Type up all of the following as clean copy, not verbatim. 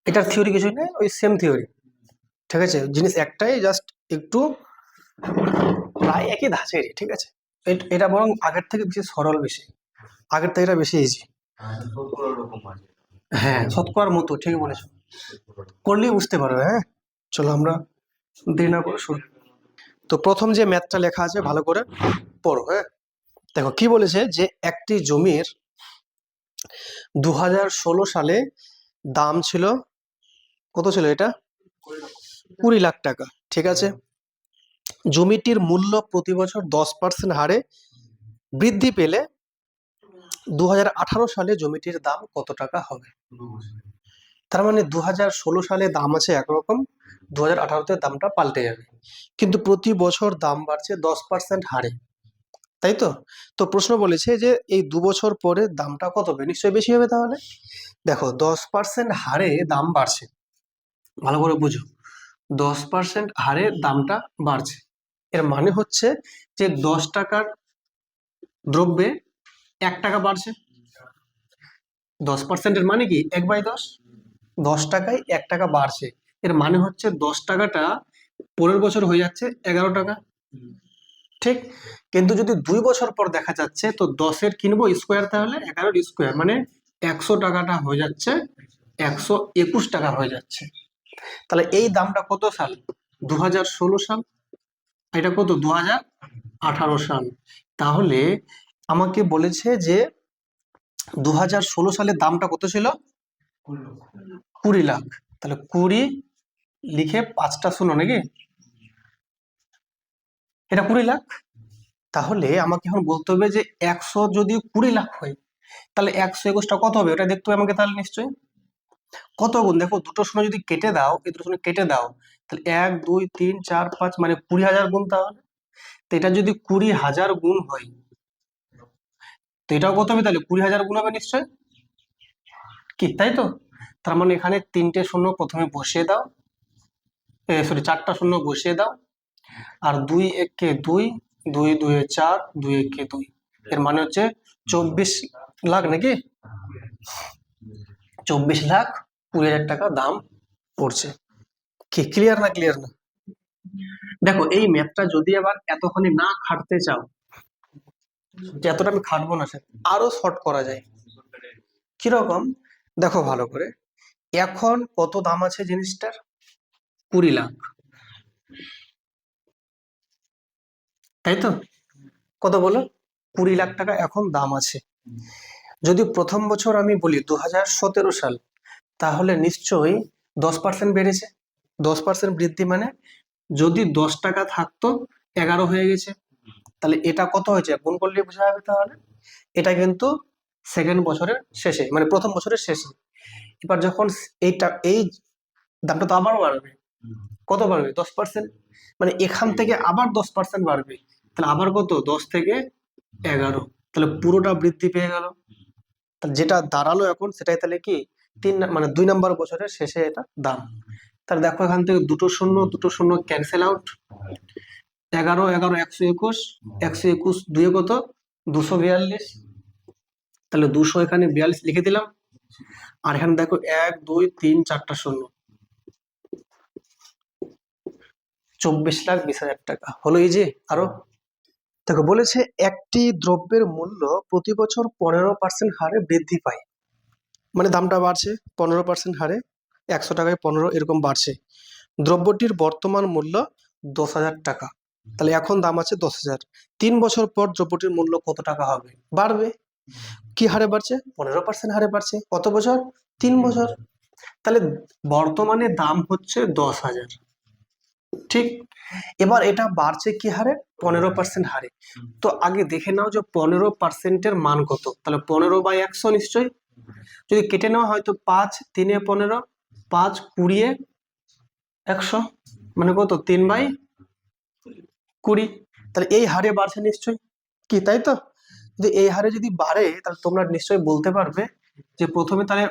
এটার থিওরি কিছুই নেই, ওই সেম থিওরি, ঠিক আছে, জিনিস একটাই, জাস্ট একটু প্রায় একই ধাঁচেরই, ঠিক আছে। এটা বরং আগের থেকে বেশি সরল, বেশি আগের থেকে এটা বেশি ইজি। হ্যাঁ, শতকরার মতো, ঠিক বলেছো, করলেই বুঝতে পারবে। হ্যাঁ, চলো আমরা দেরি না করে শুরু। তো প্রথম যে ম্যাথটা লেখা আছে ভালো করে পড়ো। হ্যাঁ, দেখো কি বলেছে, যে একটি জমির 2016 সালে দাম ছিল, কত ছিল এটা, 20 লাখ টাকা, ঠিক আছে। জমিটির মূল্য প্রতি বছর 10% হারে বৃদ্ধি পেলে 2018 সালে জমিটির দাম কত টাকা হবে? তার মানে 2016 সালে দাম আছে একরকম, 2018-তে দামটা পাল্টে যাবে, কিন্তু প্রতি বছর দাম বাড়ছে 10% হারে, তাই তো। তো প্রশ্ন বলেছে যে এই 2 বছর পরে দামটা কত হবে? নিশ্চয়ই বেশি হবে। তাহলে দেখো 10% হারে দাম বাড়ছে, ভালো করে বুঝো, 10% হারে দামটা বাড়ছে, এর মানে হচ্ছে যে 10 টাকার দ্রব্যে 1 টাকা বাড়ছে। 10%-এর মানে কি 1/10, 10 টাকায় 1 টাকা বাড়ছে, এর মানে হচ্ছে 10 টাকাটা পরের বছর হয়ে যাচ্ছে 11 টাকা, ঠিক। কিন্তু যদি 2 বছর পর দেখা যাচ্ছে, তো 10-এর কিনবো স্কোয়ার, তাহলে 11-র স্কোয়ার মানে 100 টাকাটা হয়ে যাচ্ছে 121 টাকা হয়ে যাচ্ছে। তাহলে এই দামটা কত সাল? 2016 সাল। এটা কত? 2018 সাল। তাহলে আমাকে বলেছে যে 2016 সালে দামটা কত ছিল? 20 লাখ। তাহলে 20 লিখে 5টা শূন্য নাকি, এটা 20 লাখ। তাহলে আমাকে এখন বলতে হবে যে 100 যদি 20 লাখ হয়, তাহলে 121টা কত হবে? ওটা দেখতে হবে আমাকে। তাহলে নিশ্চয়ই কত গুণ, দেখো দুটো শূন্য যদি কেটে দাও, এই দুটো শূন্য কেটে দাও, তাহলে 1 2 3 4 5 মানে 20,000 গুণ। তাহলে তো এটা যদি 20,000 গুণ হয়, তো এটাও কত হবে? তাহলে 20,000 গুণ হবে নিশ্চয়, কি তাই তো। তার মানে এখানে 3টে শূন্য প্রথমে বসিয়ে দাও, সরি 4টা শূন্য বসিয়ে দাও, আর 2 1 2, 2 2 4, 2 1 2, এর মানে হচ্ছে 24 লাখ নাকি, 24,20,000 টাকা দাম পড়ছে। কি ক্লিয়ার না? ক্লিয়ার না? দেখো এই ম্যাথটা যদি আবার এতখানি না খাটতে চাও, যে এতটা আমি খাটবো না স্যার, আরো শর্ট করা যায়। কিরকম? দেখো ভালো করে, এখন কত দাম আছে জিনিসটার? 20 লাখ, তাই তো। কত বলো? 20 লাখ টাকা এখন দাম আছে। যদি প্রথম বছর আমি বলি 2017 সাল, তাহলে নিশ্চয়ই 10% বেড়েছে। 10% বৃদ্ধি মানে যদি 10 টাকা থাকতো 11 হয়ে গেছে, তাহলে এটা কত হয়েছে গুণ করলে বোঝা যাবে। তাহলে এটা কিন্তু সেকেন্ড বছরের শেষে, মানে প্রথম বছরের শেষে। এবার যখন এইটা, এই দামটা তো আবার বাড়বে, কত বাড়বে? 10%, মানে এখান থেকে আবার 10% বাড়বে, তাহলে আবার কত? 10 থেকে 11, তাহলে পুরোটা বৃদ্ধি পেয়ে গেল। তাহলে যেটা দাঁড়ালো এখন সেটাই তাহলে কি মানে 2 নম্বর বছরের শেষে এটা দাম। তাহলে দেখো এখান থেকে দুটো শূন্য ক্যান্সেল আউট, 11 11 121, 121 দুয়ে কত? 242, তাহলে 200 এখানে 42 লিখে দিলাম। আর এখানে দেখো 1 2 3 4টা শূন্য, 24,20,000 টাকা হলো। এই যে আরো দেখো বলেছে একটি দ্রব্যের মূল্য প্রতি বছর 15% হারে বৃদ্ধি পায়, মানে দামটা বাড়ছে 15% হারে, 100 টাকায় 15 এরকম বাড়ছে। দ্রব্যটির বর্তমান মূল্য 10,000 টাকা, তাহলে এখন দাম আছে 10,000। 3 বছর পর দ্রব্যটির মূল্য কত টাকা হবে? বাড়বে। কি হারে বাড়ছে? 15% হারে বাড়ছে। কত বছর? 3 বছর। তাহলে বর্তমানে দাম হচ্ছে 10,000, ঠিক। এবার এটা বাড়ছে কি হারে? 15% হারে। তো আগে দেখে নাও যে 15%-এর মান কত। তাহলে 15/100 নিশ্চয়ই, যদি কেটে নেওয়া হয় তো 5 3 15, 5 20 100, মানে কত? 3/20। তাহলে এই হারে বাড়ছে নিশ্চয়ই, কি তাই তো। যদি এই হারে যদি বাড়ে, তাহলে তোমরা নিশ্চয়ই বলতে পারবে যে প্রথমে তাহলে,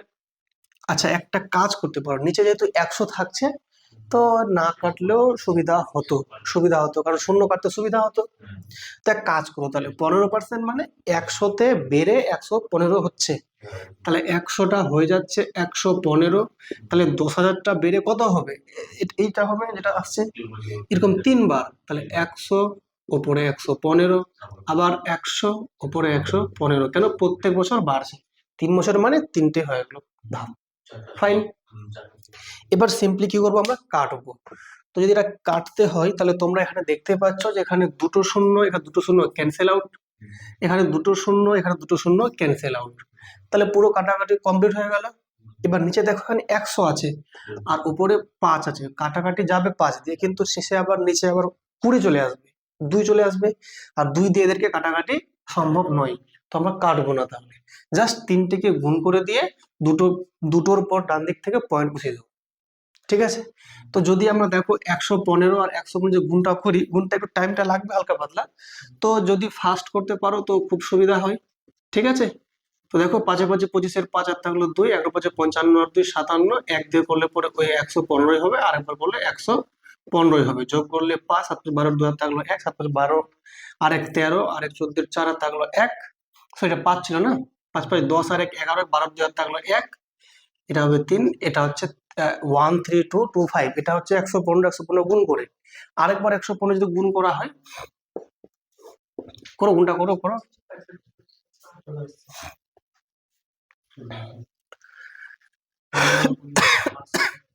আচ্ছা একটা কাজ করতে পারো, নিচে যেহেতু 100 থাকছে, তো না কাটলেও সুবিধা হতো কারণ শূন্য কাটতে সুবিধা হতো। তো এক কাজ করো তাহলে, 15% মানে 100তে বেড়ে 115 হচ্ছে, তাহলে 100টা হয়ে যাচ্ছে 115, তাহলে 10,000টা বেড়ে কত হবে? এইটা হবে যেটা আসছে এরকম 3 বার, তাহলে 100 ওপরে 115, আবার 100 ওপরে 115, কেন প্রত্যেক বছর বাড়ছে, 3 বছর মানে 3টে হয়ে গেল ধাপ। ফাইন। এবার সিম্পলি কি করবো, আমরা কাটবো। তো যদি এটা কাটতে হয় তাহলে তোমরা এখানে দেখতে পাচ্ছ যে এখানে দুটো শূন্য, এখানে দুটো শূন্য ক্যান্সেল আউট, এখানে দুটো শূন্য, এখানে দুটো শূন্য ক্যান্সেল আউট, তাহলে পুরো কাটাকাটি কমপ্লিট হয়ে গেল। এবার নিচে দেখো এখানে 100 আছে আর উপরে 5 আছে, কাটাকাটি যাবে 5 দিয়ে, কিন্তু শেষে আবার নিচে আবার 20 চলে আসবে, 2 চলে আসবে, আর 2 দিয়ে এদেরকে কাটাকাটি সম্ভব নয়, তো আমরা কাটবো না। তাহলে জাস্ট 3টিকে গুণ করে দিয়ে দুটোর পর ডান দিক থেকে পয়েন্ট বসিয়ে দেবো। ঠিক আছে, তো যদি আমরা দেখো 115 আর 115 যে গুণটা করি, গুণটা একটু টাইমটা লাগবে হালকা পাতলা, তো যদি ফাস্ট করতে পারো তো খুব সুবিধা হয়। ঠিক আছে, তো দেখো 5 5 25, 5 আর থাকলো 2, 1 5 55 আর 2 57, 1 দিয়ে করলে পরে ওই 115 হবে, আর একবার করলে 115 হবে, যোগ করলে 5, 7 12 2 আর থাকলো 1, 7 12 আর 1 13, আর 1 14 4 আর থাকলো 1, সেটা 5 ছিল না, 5 5 10 আর 1 11, 12 2 আর থাকলো 1, এটা হবে 3, এটা হচ্ছে 13225, এটা হচ্ছে 115 গুণ করে, আরেকবার 115 যদি গুণ করা হয়, করো গুণটা করো করো,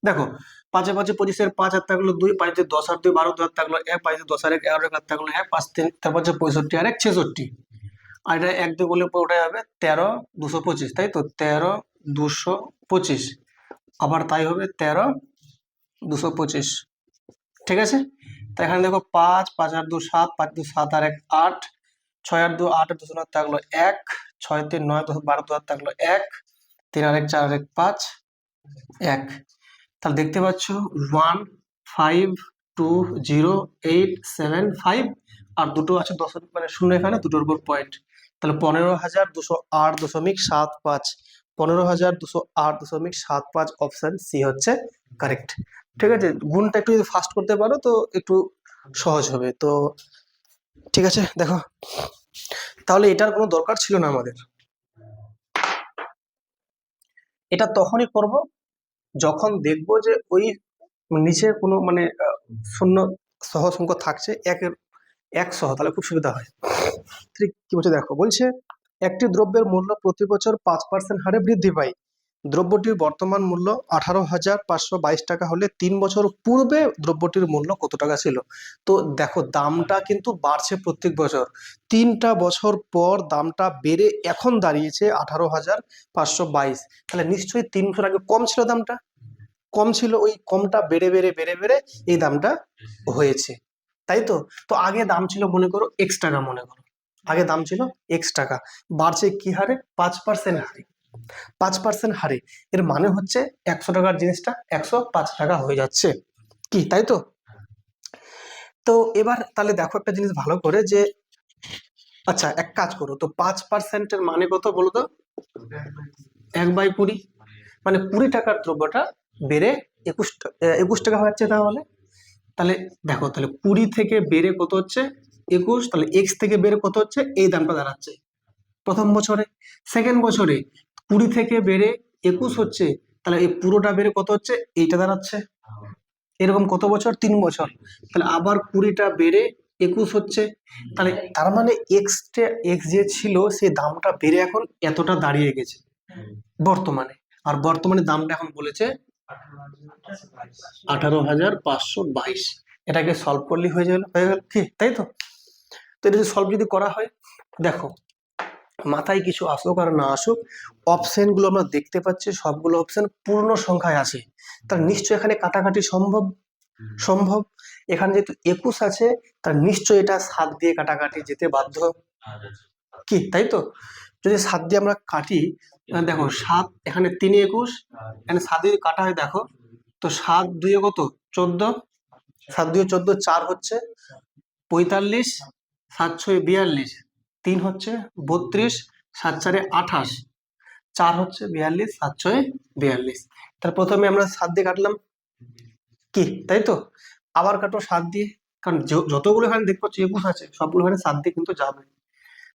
দেখো 5 5 25, 5 আর থাকলো 2, 5 দিয়ে 10 আর 2 12, 2 আর থাকলো 1, 5 দিয়ে 10 আর 1 11, আর থাকলো 1, 5 3, তারপর হচ্ছে 65 আর 1 66, আর এটা 1 দিয়ে বললে ওটা হবে 13 225, তাই তো 13 225, আবার তাই হবে 13 225। ঠিক আছে, তো এখানে দেখো 5 5 আর 2 7, 5 2 7 আর 1 8, 6 আর 2 8 আর 2 9 থাকলো 1, 6 3 9 10 12 2 আর থাকলো 1, 3 আর 1 4 আর 1 5 1, তাহলে দেখতে পাচ্ছ 1 5 2 0 8 7 5, আর দুটো আছে 10 মানে শূন্য, এখানে দুটোর উপর পয়েন্ট, তাহলে 15,208.75, 15,208.75 অপশন সি হচ্ছে কারেক্ট। ঠিক আছে, গুণটা একটু যদি ফাস্ট করতে পারো তো একটু সহজ হবে। তো ঠিক আছে, দেখো তাহলে এটার কোনো দরকার ছিল না আমাদের, এটা তখনই করব যখন দেখবো যে ওই নিচে কোনো মানে শূন্য সহ সংখ্যা থাকছে একের 1 সহ, তাহলে খুব সুবিধা হয়। ঠিক কি বলছে দেখো, বলছে একটি দ্রব্যের মূল্য প্রতি বছর 5% হারে বৃদ্ধি পায়, দ্রব্যটির বর্তমান মূল্য 18,522 টাকা হলে 3 বছর পূর্বে দ্রব্যটির মূল্য কত টাকা ছিল। তো দেখো দামটা কিন্তু বাড়ছে প্রত্যেক বছর, 3টা বছর পর দামটা বেড়ে এখন দাঁড়িয়েছে 18,522, তাহলে নিশ্চয়ই 3 বছর আগে কম ছিল, দামটা কম ছিল, ওই কমটা বেড়ে বেড়ে বেড়ে বেড়ে এই দামটা হয়েছে, তাই তো। তো আগে দাম ছিল মনে করো এক্স টাকা, মনে করো আগে দাম ছিল এক্স টাকা, বাড়ছে কি হারে, 5% হারে, 5% হারে, এর মানে হচ্ছে 100 টাকার জিনিসটা 105 টাকা হয়ে যাচ্ছে, কি তাই তো। তো এবার তাহলে দেখো একটা জিনিস ভালো করে যে, আচ্ছা এক কাজ করো তো, 5%-এর মানে কত বলো তো, 1/20, মানে 20 টাকার দ্রব্যটা বেড়ে 21 টাকা হয়ে যাচ্ছে, তাহলে তাহলে দেখো তাহলে 20 থেকে বেড়ে কত হচ্ছে 21, তাহলে এক্স থেকে বেড়ে কত হচ্ছে, এই দামটা দাঁড়াচ্ছে প্রথম বছরে। সেকেন্ড বছরে 20 থেকে বেড়ে 21 হচ্ছে, তাহলে এই পুরোটা বেড়ে কত হচ্ছে, এইটা দাঁড়াচ্ছে। এরকম কত বছর, 3 বছর, তাহলে আবার 20টা বেড়ে 21 হচ্ছে, তাহলে তার মানে এক্স যে ছিল সে দামটা বেড়ে এখন এতটা দাঁড়িয়ে গেছে বর্তমানে, আর বর্তমানে দামটা এখন বলেছে 18,522, এটাকে সলভ করলে হয়ে গেল কি তাই তো। তো এটা যদি সলভ যদি করা হয়, দেখো মাথায় কিছু আসুক আর না আসুক, অপশন গুলো আমরা দেখতে পাচ্ছি সবগুলো অপশন পূর্ণ সংখ্যায় আছে, তার নিশ্চয় এখানে কাটাকাটি সম্ভব সম্ভব। এখানে যেহেতু 21 আছে, তার নিশ্চয় এটা 7 দিয়ে কাটাকাটি যেতে বাধ্য, কি তাই তো। যদি 7 দিয়ে আমরা কাটি, দেখো 7 এখানে 3 21, এখানে 7 দিয়ে কাটা হয় দেখো, তো 7 2 কত 14, 7 2 14, 4 হচ্ছে 45, 7 6 42, 3 হচ্ছে 32, 7 4 28, 4 হচ্ছে 42, 7 6 42, তাহলে প্রথমে আমরা 7 দিয়ে কাটলাম, কি, তাই তো? আবার কাটো 7 দিয়ে, কারণ যতগুলো এখানে দেখতে পাচ্ছ 21 আছে, সবগুলো এখানে 7 দিয়ে কিন্তু যাবে।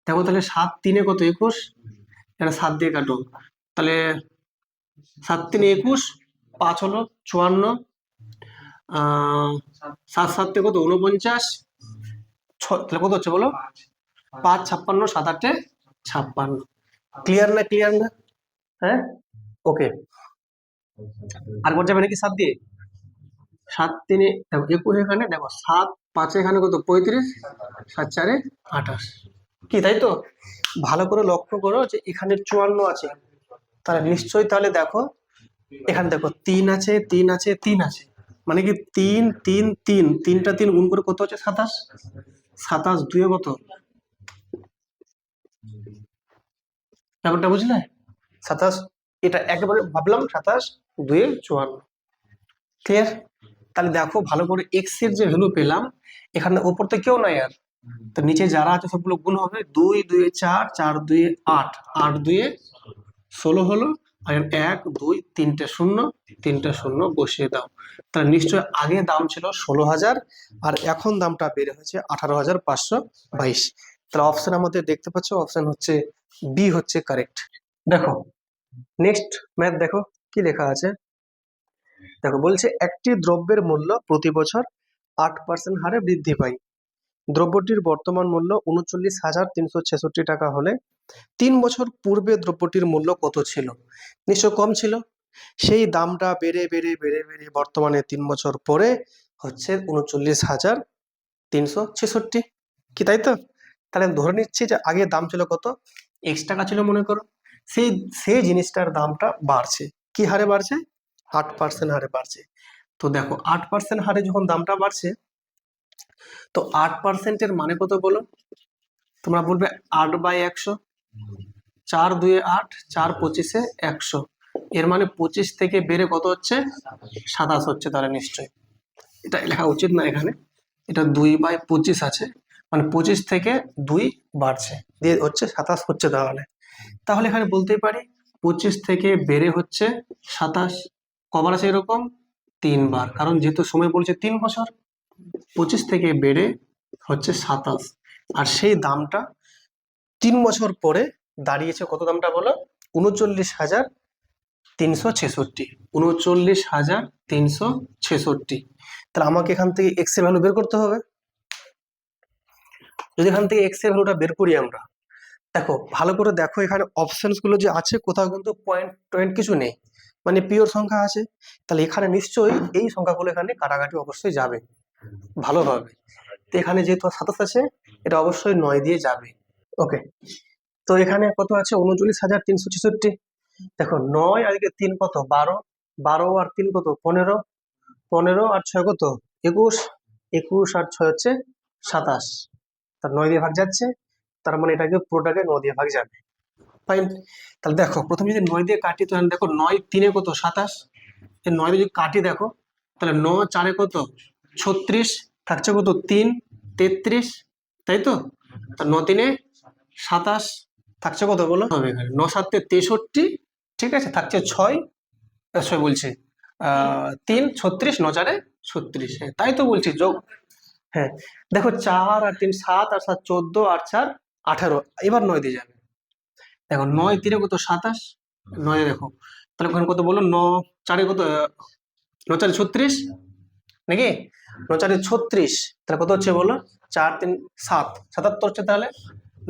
দেখো তাহলে 7 3 কত 21, এখানে 7 দিয়ে কাটো, তাহলে 7 3 21, 5 হলো 54, 7 7 কত 49, তাহলে কত হচ্ছে বলো? 5 56, 7 8 56। ক্লিয়ার না? ক্লিয়ার না? হ্যাঁ, ওকে। আর কোন যাবে নাকি 7 দিয়ে? 7 3 দেখো 21, এখানে দেখো 7 5 এখানে কত 35, 7 4 28। কি, তাই তো? ভালো করে লক্ষ্য করো যে এখানে 54 আছে, তাহলে নিশ্চয়ই, তাহলে দেখো এখানে দেখো 3 আছে, 3 আছে, 3 আছে, মানে কি 3 3 3, তিনটা 3 গুণ করে কত হচ্ছে 27, 27 2 কত, ব্যাপারটা বুঝলে? 27, এটা একেবারে ভাবলাম 27 2 54। ক্লিয়ার? তাহলে দেখো ভালো করে এক্স এর যে ভ্যালু পেলাম, এখানে উপর তো কেউ নাই আর, তো নিচে যারা আছে সবগুলো গুণ হবে, 2 2 4, 4 2 8, 8 2 16 হলো, আর 1 2 3টে 0, 3টে 0 বসিয়ে দাও। তাহলে নিশ্চয় আগে দাম ছিল 16,000, আর এখন দামটা বেড়ে হয়েছে 18,522। তাহলে অপশন আমাদের দেখতে পাচ্ছ, অপশন হচ্ছে বি হচ্ছে কারেক্ট। দেখো নেক্সট ম্যাথ, দেখো কি লেখা আছে। দেখো বলছে একটি দ্রব্যের মূল্য প্রতি বছর 8% হারে বৃদ্ধি পায়। দ্রব্যটির বর্তমান মূল্য 39,366 টাকা হলে 3 বছর পূর্বে দ্রব্যটির মূল্য কত ছিল? নিশ্চয় কম ছিল। সেই দামটা বেড়ে বেড়ে বেড়ে বেড়ে বর্তমানে 3 বছর পরে হচ্ছে 39,366। কি, তাই তো? তাহলে ধরে নিচ্ছি যে আগে দাম ছিল কত, x টাকা ছিল মনে করো, সেই সেই জিনিসটার দামটা বাড়ছে, কি হারে বাড়ছে? 8% হারে বাড়ছে। তো দেখো 8% হারে যখন দামটা বাড়ছে, তো 8%-এর মানে কত বলো? তোমরা বলবে 8/100, 4 2 8, 4 25 100, এর মানে 25 থেকে বেড়ে কত হচ্ছে? 27 হচ্ছে। তাহলে নিশ্চয় এটা লেখা উচিত না এখানে, এটা 2/25 আছে, মানে 25 থেকে 2 বাড়ছে, দিয়ে হচ্ছে 27 হচ্ছে। তাহলে তাহলে এখানে বলতেই পারি 25 থেকে বেড়ে হচ্ছে 27, কবার আছে এরকম? 3 বার, কারণ যেহেতু সময় বলছে 3 বছর, 25 থেকে বেড়ে হচ্ছে 27, আর সেই দামটা 3 বছর পরে দাঁড়িয়েছে কত, দামটা বলো? 39,366, 39,366। তাহলে আমাকে এখান থেকে এক্স এর ভ্যালু বের করতে হবে। যদি এখান থেকে এক্স এর ভ্যালুটা বের করি আমরা, দেখো ভালো করে দেখো এখানে অপশনস গুলো যে আছে, কোথাও কিন্তু পয়েন্ট টয়েন্ট কিছু নেই, মানে পিওর সংখ্যা আছে। তাহলে এখানে নিশ্চয়ই এই সংখ্যাগুলো এখানে কাটাকাটি অবশ্যই যাবে ভালোভাবে। তো এখানে যেহেতু 27 আছে, এটা অবশ্যই 9 দিয়ে যাবে। ওকে, তো এখানে কত আছে? 39,366। দেখো 9 আর 3 কত? 12, 12 আর 3 কত? 15, 15 আর 6 কত? 21, 21 আর 6 হচ্ছে 27, তার 9 দিয়ে ভাগ যাচ্ছে, তার মানে এটাকে পুরোটাকে 9 দিয়ে ভাগ যাবে। ফাইন। তাহলে দেখো প্রথমে যদি 9 দিয়ে কাটি, তাহলে দেখো 9 3 কত? 27, এই 9 দিয়ে যদি কাটি দেখো, তাহলে 9 4 কত? 36, থাকছে কত? 3 33, তাই তো? 9 3 27, থাকছে কত বলো? হবে এখানে 9 7 63, ঠিক আছে, থাকছে 6, 6 বলছি 3 36, 9 4 36, হ্যাঁ তাই তো বলছি যোগ। হ্যাঁ দেখো 4 আর 3 7, আর 7 14, আর 4 18, এবার 9 দিয়ে যাবে। দেখো 9 3 কত? 27, 9 দেখো, তাহলে ওখানে কত বলো? 9 4 কত? 9 4 36 নাকি? 9 4 36, তাহলে কত হচ্ছে বলো? 4 3 7 77 হচ্ছে। তাহলে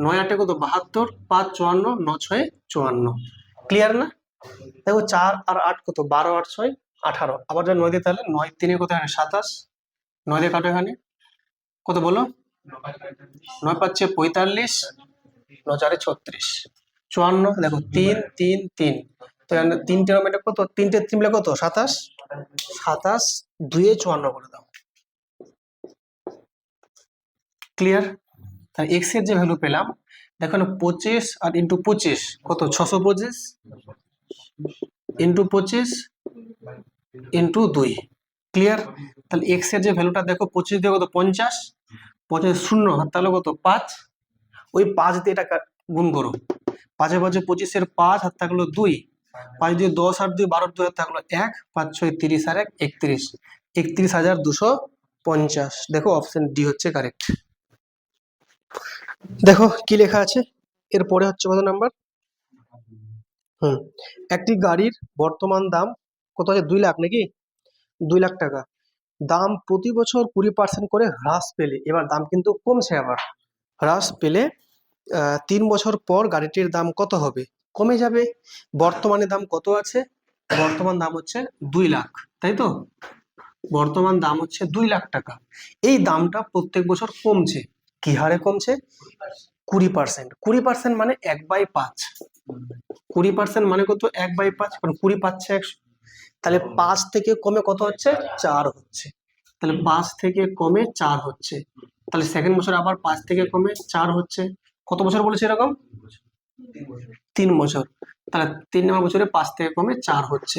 9 8 কত? 72, 5 54, 9 6 54। ক্লিয়ার না? দেখো 4 আর 8 কত? 12 আর 6 18, আবার যখন 9 দিয়ে, তাহলে 9 3 কত? এখানে 27, 9 দিয়ে কাটো, এখানে কত বলো? 9 5 45, 9 4 36, 54। দেখো 3 3 3, তো এখানে 3টে এটা কত? 3টে 3 মিলে কত? 27, 27 2 54 করে দাও। ক্লিয়ার? তাহলে এক্স এর যে ভ্যালু পেলাম, দেখো 25 আর ইন্টু 25 কত? 625, ইন্টু 25 ইন্টু 2। ক্লিয়ার? তাহলে এক্স এর যে ভ্যালুটা দেখো 25 দিয়ে কত? 50, 50 শূন্য, তাহলে কত? 5, ওই 5 দিয়ে এটা গুণ করো, 5 5 25 5 হাত থাকলো 2, 5 দিয়ে 10 আর 2 12, 2 হাত থাকলো 1, 5 6 30 আর 1 31, 31,250। দেখো অপশন ডি হচ্ছে কারেক্ট। দেখো কি লেখা আছে এরপরে হচ্ছে কত নাম্বার। একটি গাড়ির বর্তমান দাম কত আছে, 2 লাখ নাকি, 2 লাখ টাকা। দাম প্রতি বছর 20% করে হ্রাস পেলে, এবার দাম কিন্তু কমছে, আবার হ্রাস পেলে 3 বছর পর গাড়িটির দাম কত হবে, কমে যাবে। বর্তমানে দাম কত আছে, বর্তমান দাম হচ্ছে 2 লাখ, তাই তো, বর্তমান দাম হচ্ছে 2 লাখ টাকা। এই দামটা প্রত্যেক বছর কমছে, কি হারে কমছে, 20%। 20% মানে 1/5। 20% মানে কত, 1/5, কারণ 20 পাচ্ছে 100, তাহলে 5 থেকে কমে কত হচ্ছে, 4 হচ্ছে। তাহলে 5 থেকে কমে 4 হচ্ছে, তাহলে সেকেন্ড বছর আবার 5 থেকে কমে 4 হচ্ছে। কত বছর বলেছে এরকম, 3 বছর। তাহলে 3 নম্বর বছরে 5 থেকে কমে 4 হচ্ছে,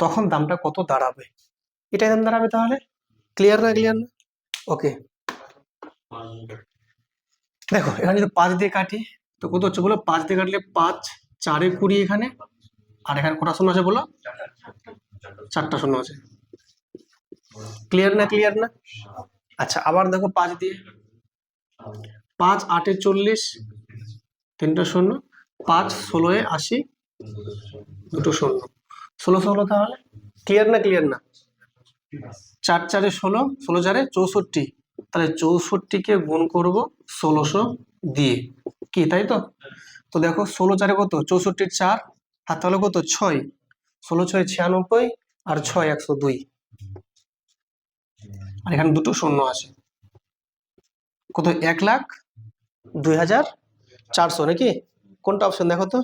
তখন দামটা কত দাঁড়াবে, এটাই দাম দাঁড়াবে। তাহলে ক্লিয়ার না, ক্লিয়ার না, ওকে। দেখো এখানে যদি 5 দিয়ে কাটি তো কত হচ্ছে বলো, 5 দিয়ে কাটলে 5 4 20 এখানে, আর এখানে কটা শূন্য আছে বলো, 4টা শূন্য আছে। ক্লিয়ার না, ক্লিয়ার না। আচ্ছা আবার দেখো 5 দিয়ে, 5 8 40, 3টা শূন্য, 5 16 80, 2টো শূন্য, 16 16। তাহলে ক্লিয়ার না, ক্লিয়ার না। 4 4 16, 16 4 64, তাহলে 64কে গুণ করব 1600 দিয়ে, কি তাই তো। তো দেখো 16 4 কত, 64 4, আর তাহলে কত 6, 16 6 96, আর 6 102, আর এখানে 2টো শূন্য আছে, কত 1,02,400 নাকি, কোনটা অপশন দেখো তো।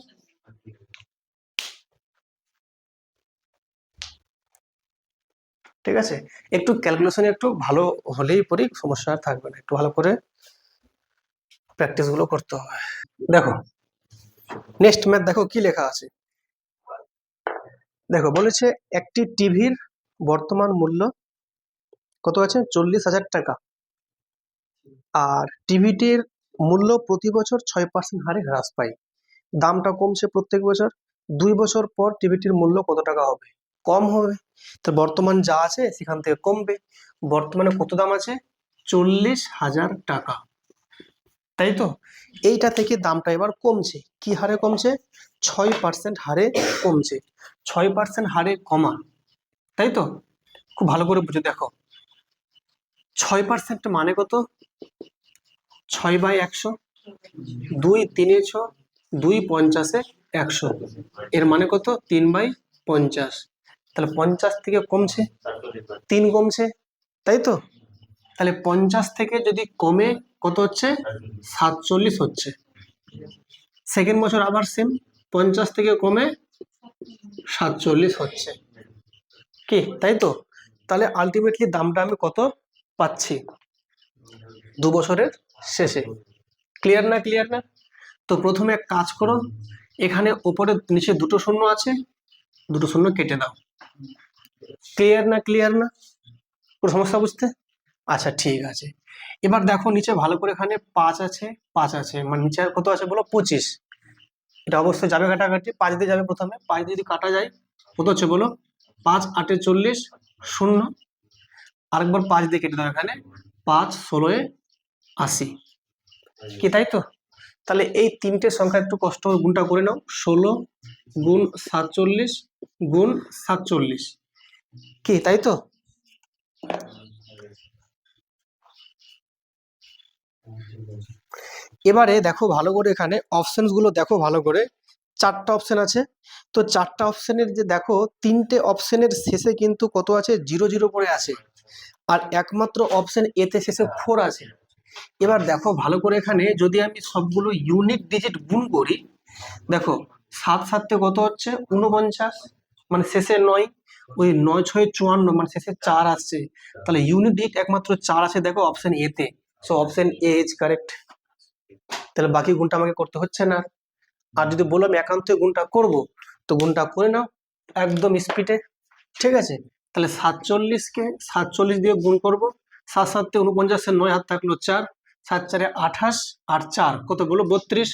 ঠিক আছে, একটু ক্যালকুলেশন একটু ভালো হলেই পরে সমস্যা আর থাকবে না, একটু ভালো করে প্র্যাকটিস গুলো করতে হবে। দেখো নেক্সট ম্যাথ, দেখো কি লেখা আছে। দেখো বলেছে একটি টিভির বর্তমান মূল্য কত আছে, 40,000 টাকা, আর টিভিটির মূল্য প্রতি বছর 6% হারে হ্রাস পায়। দামটা কমছে প্রত্যেক বছর, 2 বছর পর টিভিটির মূল্য কত টাকা হবে, কম হবে। তো বর্তমান যা আছে সেখান থেকে কমবে। বর্তমানে কত দাম আছে, 40,000 টাকা, তাই তো। এইটা থেকে দামটা এবার কমছে, কি হারে কমছে, 6% হারে কমছে। 6% হারে কমা, তাই তো, খুব ভালো করে বুঝে দেখো। 6% মানে কত, 6/100, 2 3 6, 2 50 100, এর মানে কত 3/50। তাহলে 50 থেকে কমছে, 3 কমছে, তাই তো। তাহলে 50 থেকে যদি কমে কত হচ্ছে, 47 হচ্ছে। সেকেন্ড বছর আবার সেম, 50 থেকে কমে 47 হচ্ছে, কি তাই তো। তাহলে আলটিমেটলি দামটা আমি কত পাচ্ছি 2 বছরের শেষে। ক্লিয়ার না, ক্লিয়ার না। তো প্রথমে এক কাজ করো, এখানে উপরে নিচে 2টো শূন্য আছে, 2টো শূন্য কেটে দাও। ক্লিয়ার না, ক্লিয়ার না, কোনো সমস্যা বুঝতে। আচ্ছা ঠিক আছে, এবার দেখো নিচে ভালো করে, এখানে 5 আছে, 5 আছে, মানে নিচে কত আছে বলো, 25। এটা অবশ্যই যাবে কাটাকাটি, 5 দিয়ে যাবে প্রথমে, 5 দিয়ে যদি কাটা যায় কত হচ্ছে বলো, 5 8 40, শূন্য, আরেকবার 5 দিয়ে কেটে দাও, এখানে 5 16 80, কি তাই তো। তাহলে এই 3টে সংখ্যা একটু কষ্ট করে গুণটা করে নাও, 16 গুণ 47 গুণ 47, কি তাই তো। এবারে দেখো ভালো করে, এখানে অপশনস গুলো দেখো ভালো করে, 4টা অপশন আছে। তো 4টা অপশনের যে দেখো, 3টে অপশনের শেষে কিন্তু কত আছে, 0 0 করে আছে, আর একমাত্র অপশন এতে শেষে 4 আছে। এবার দেখো ভালো করে, এখানে যদি আমি সবগুলো ইউনিক ডিজিট গুণ করি, দেখো 7 7 কত হচ্ছে 49, মানে শেষে 9, ওই 9 6 54, মানে শেষে 4 আসছে, তাহলে ইউনিক ডিজিট একমাত্র 4 আছে দেখো অপশন এতে, so option A is correct. তাহলে বাকি গুণটা আমাকে করতে হচ্ছে না। আর যদি বলো আমি একান্তই গুণটা করব, তো গুণটা করে নাও একদম স্পিডে, ঠিক আছে। তাহলে 47কে 47 দিয়ে গুণ করব, 7 7 49, 9 হাত থাকলো 4, 7 4 28, আর 4 কত বলো 32,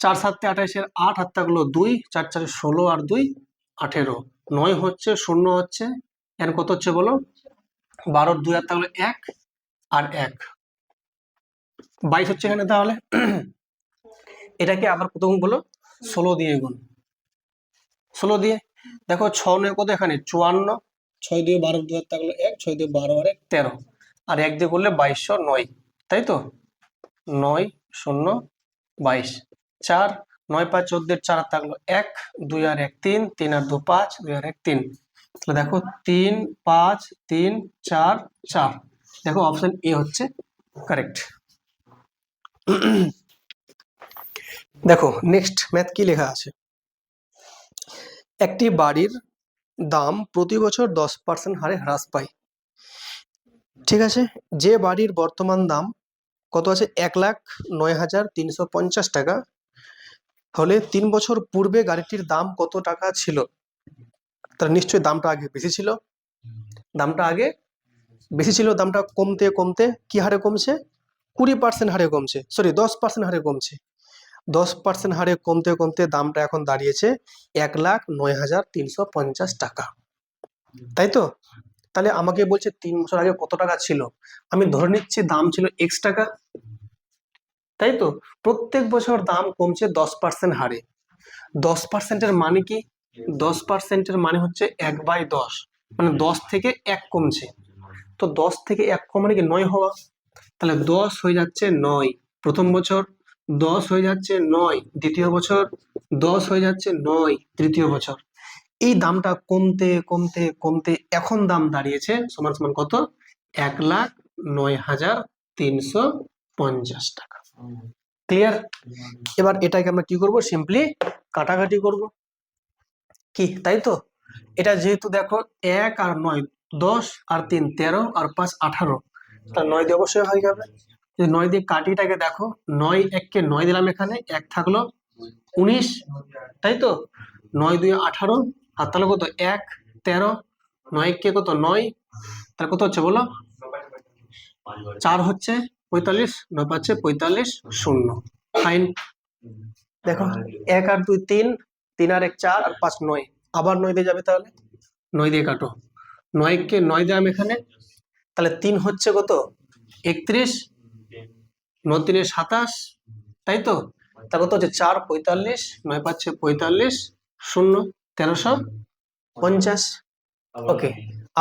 4 7 28, 8 হাত থাকলো 2, 4 4 16, আর 2 18, 9 হচ্ছে, 0 হচ্ছে, এখন কত হচ্ছে বলো, 12 2 আর তাহলে 1 আর 1 22 হচ্ছে এখানে। তাহলে এটাকে আবার কত গুণ বলো, 16 দিয়ে গুণ, 16 দিয়ে। দেখো 6 9 কত এখানে 54, 6 দিয়ে 12 2 আর থাকলো 1, 6 দিয়ে 12 আর 1 13, আর 1 দিয়ে করলে 2209, তাই তো? 9 0 22, 4 9 5 14 4 আর থাকলো 1 2 আর 1 3, 3 আর 2 5, 2 আর 1 3। তাহলে দেখো 3 5 3 4 4, দেখো অপশন এ হচ্ছে কারেক্ট। দেখো নেক্সট ম্যাথ কি লেখা আছে, একটি বাড়ির দাম প্রতি বছর 10% হারে হ্রাস পায়। ঠিক আছে, যে বাড়ির বর্তমান দাম কত আছে, 1,09,350 টাকা হলে 3 বছর পূর্বে গাড়িটির দাম কত টাকা ছিল? তার নিশ্চয়ই দামটা আগে বেশি ছিল, দামটা আগে বেশি ছিল, দামটা কমতে কমতে কি হারে কমছে, 20% হারে কমছে, সরি 10% হারে কমছে, 10% হারে কমতে কমতে দামটা এখন দাঁড়িয়েছে 1,09,350 টাকা, তাই তো? তাহলে আমাকে বলছে 3 বছর আগে কত টাকা ছিল, আমি ধরে নিচ্ছি দাম ছিল x টাকা, তাই তো? প্রত্যেক বছর দাম কমছে 10% হারে। 10%-এর মানে কি, 10%-এর মানে হচ্ছে 1/10, মানে 10 থেকে 1 কমছে, তো 10 থেকে 1 কম মানে কি 9 হওয়া, তাহলে 10 হয়ে যাচ্ছে 9 প্রথম বছর, 10 হয়ে যাচ্ছে 9 দ্বিতীয় বছর, 10 হয়ে যাচ্ছে 9 তৃতীয় বছর। এই দামটা কমতে কমতে কমতে এখন দাম দাঁড়িয়েছে সমান সমান কত, 1,09,350 টাকা। ক্লিয়ার? এবার এটাকে আমরা কি করব, সিম্পলি কাটাকাটি করব, কি তাই তো? এটা যেহেতু দেখো 1 আর 9 10 আর 3 13 আর 5 18, তা 9 দিয়ে অবশ্যই হয়ে যাবে। যদি 9 দিয়ে কাটিটাকে দেখো, 9 1 কে 9 দিলাম, এখানে 1 থাকলো 19, তাই তো? 9 2 18, আর তাহলে কত 1 13, 9 কে কত 9, তাহলে কত হচ্ছে বলো, 4 হচ্ছে 45, 9 পাচ্ছে 45 0। ফাইন। দেখো 1 আর 2 3, 3 আর 1 4 আর 5 9, আবার 9 দিয়ে যাবে, তাহলে 9 দিয়ে কাটো, 9 কে 9 দিলাম এখানে, তাহলে 3 হচ্ছে কত 31, 9 3 27, তাই তো? তা কত হচ্ছে 4 45, 9 পাচ্ছে 45 0, 1350। ওকে,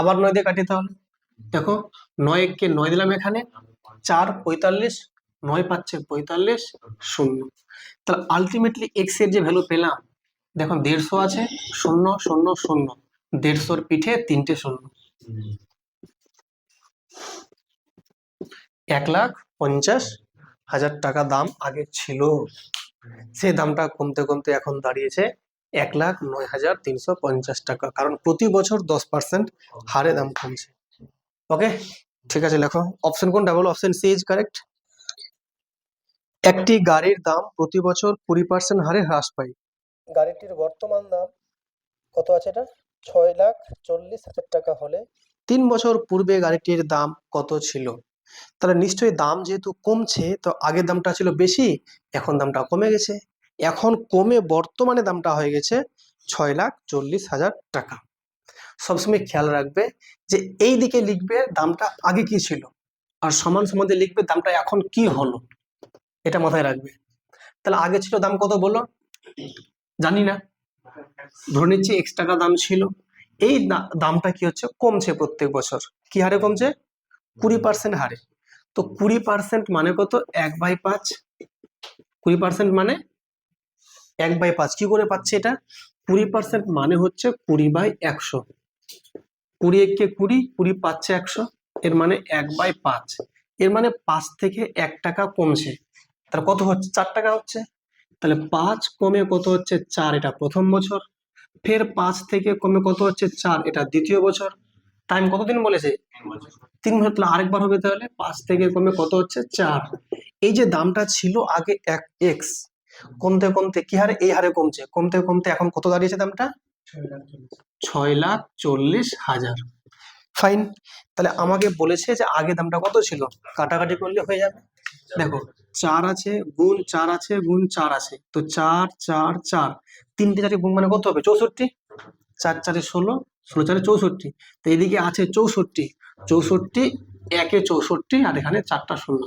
আবার 9 দিয়ে কাটি, তাহলে দেখো 9 কে 9 দিলাম এখানে, 4 45, 9 পাচ্ছে 45 0, তাহলে আলটিমেটলি এক্স এর যে ভ্যালু পেলাম, দেখো 150 আছে 0 0 0, 150-র পিঠে 3টে 0, 1,50,000 টাকা দাম আগে ছিল, সেই দামটা কমতে কমতে এখন দাঁড়িয়েছে 1,09,350 টাকা, কারণ প্রতি বছর 10% হারে দাম কমছে। ওকে, ঠিক আছে, লেখো অপশন কোনটা বলো, অপশন সি ইজ কারেক্ট। একটি গাড়ির দাম প্রতি বছর 20% হারে হ্রাস পায়, গাড়িটির বর্তমান দাম কত আছে, এটা 6,40,000 টাকা হলে 3 বছর পূর্বে গাড়িটির দাম কত ছিল? তাহলে নিশ্চয়ই দাম যেহেতু কমছে, তো আগের দামটা ছিল বেশি, এখন দামটা কমে গেছে, এখন কমে বর্তমানে দামটা হয়ে গেছে 6,40,000 টাকা। সবসময় খেয়াল রাখবে যে এই দিকে লিখবে দামটা আগে কি ছিল, আর সমান সমান দিয়ে লিখবে দামটা এখন কি হলো, এটা মাথায় রাখবে। তাহলে আগে ছিল দাম কত বলো, জানি না, ধরে নিচ্ছি x টাকা দাম ছিল, এই দামটা কি হচ্ছে কমছে প্রত্যেক বছর, কি হারে কমছে, 20% হারে। তো 20% মানে কত, 1/5, 20% মানে 1/5, কি করে পাচ্ছে এটা, 20% মানে হচ্ছে 20/100, 20 একে 20, 20 পাচ্ছে 100, এর মানে 1/5, এর মানে 5 থেকে 1 টাকা কমছে, তাহলে কত হচ্ছে 4 টাকা হচ্ছে, তাহলে 5 কমে কত হচ্ছে 4, এটা প্রথম বছর, ফের 5 থেকে কমে কত হচ্ছে 4, এটা দ্বিতীয় বছর, টাইম কতদিন বলেছে 3 বছর, তাহলে আরেকবার হবে, তাহলে 5 থেকে কমে কত হচ্ছে 4, এই যে দামটা ছিল আগে এক্স, কমতে কমতে কি হারে, এই হারে কমছে, কমতে কমতে এখন কত দাঁড়িয়েছে দামটা, 6,40,000। ফাইন, তাহলে আমাকে বলেছে যে আগে দামটা কত ছিল, কাটাকাটি করলে হয়ে যাবে। দেখো 4 আছে গুণ 4 আছে গুণ 4 আছে, তো 4 4 4, 3টে 4 গুণ মানে কত হবে 64, 4 4 16, 16×4 = 64। তো এদিকে আছে 64, 64 একে 64, আর এখানে 4টা শূন্য।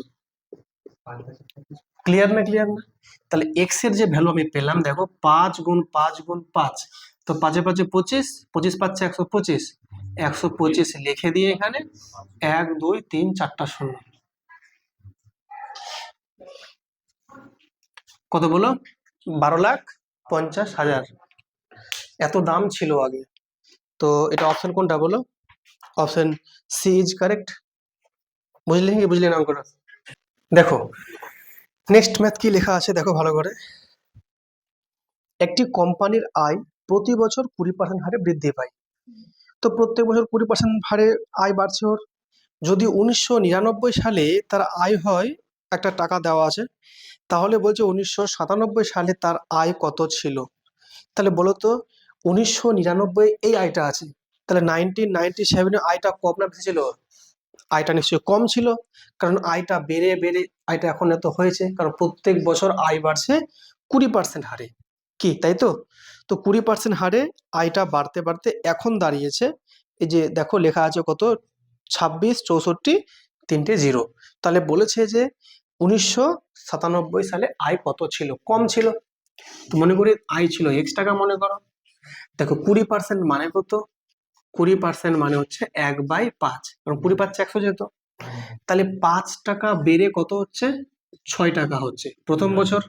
ক্লিয়ার না? ক্লিয়ার না? তাহলে এক্স এর যে ভ্যালু আমি পেলাম, দেখো 5 গুণ 5 গুণ 5, তো 5 এ 5 এ 25, 25 পাচ্ছে 125, 125 লিখে দিয়ে এখানে 1 2 3 4টা শূন্য। কত বলো? 12,50,000। এত দাম ছিল আগে। তো এটা অপশন কোনটা বলো? Option C is correct. বুঝলে কি বুঝলে না অঙ্কটা? দেখো নেক্সট ম্যাথ কি লেখা আছে, দেখো ভালো করে। একটি কোম্পানির আয় প্রতি বছর 20% হারে বৃদ্ধি পায়। তো প্রত্যেক বছর 20% হারে আয় বাড়ছে ওর। যদি 1999 সালে তার আয় হয়, একটা টাকা দেওয়া আছে, তাহলে বলছে 1997 সালে তার আয় কত ছিল। তাহলে বলো তো 1999 এই আয়টা আছে, তাহলে 1997 আয়টা কম না বেশি ছিল? আয়টা নিশ্চয়ই কম ছিল, কারণ আয়টা বেড়ে বেড়ে আয়টা এখন এত হয়েছে, কারণ প্রত্যেক বছর আয় বাড়ছে 20% হারে। কি তাই তো? তো 20% হারে আয়টা বাড়তে বাড়তে এখন দাঁড়িয়েছে, এই যে দেখো লেখা আছে কত, 26 64 তিনটে জিরো। তাহলে বলেছে যে 1997 সালে আয় কত ছিল, কম ছিল। তো মনে করি আয় ছিল x টাকা মনে করো। দেখো 20% মানে কত? 20% মানে হচ্ছে 1/5, কারণ 20 পাচ্ছে 100 যেত। তাহলে 5 টাকা বেড়ে কত হচ্ছে? 6 টাকা হচ্ছে প্রথম বছর।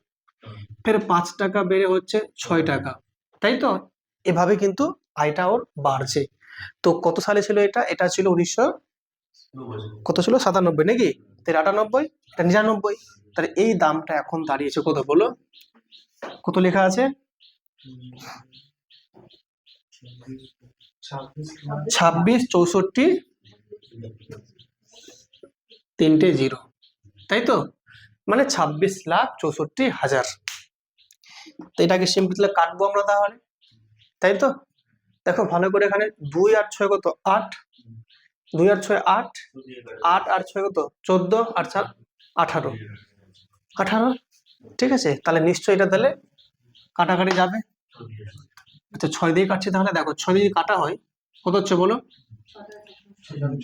ফের 5 টাকা বেড়ে হচ্ছে 6 টাকা, তাই তো? এভাবে কিন্তু আয়টা ওর বাড়ছে। তো কত সালে ছিল এটা? এটা ছিল 1900 কত ছিল, 97 নাকি? তাহলে 98, এটা 99। তাহলে এই দামটা এখন দাঁড়িয়েছে কত বলো? কত লেখা আছে? 26 64 তিনটে জিরো, তাই তো? মানে 26,64,000। তো এটাকে সিম্পলি কাটবো আমরা তাহলে, তাই তো? দেখো ভালো করে, এখানে 2 আর 6 কত? 8, 2 আর 6 8, 8 আর 6 কত? 14, আর 4 18, 18। ঠিক আছে, তাহলে নিশ্চয়ই এটা তাহলে কাটাকাটি যাবে। আচ্ছা 6 দিয়ে কাটছি, তাহলে দেখো 6 দিয়ে কাটা হয় কত হচ্ছে বলো?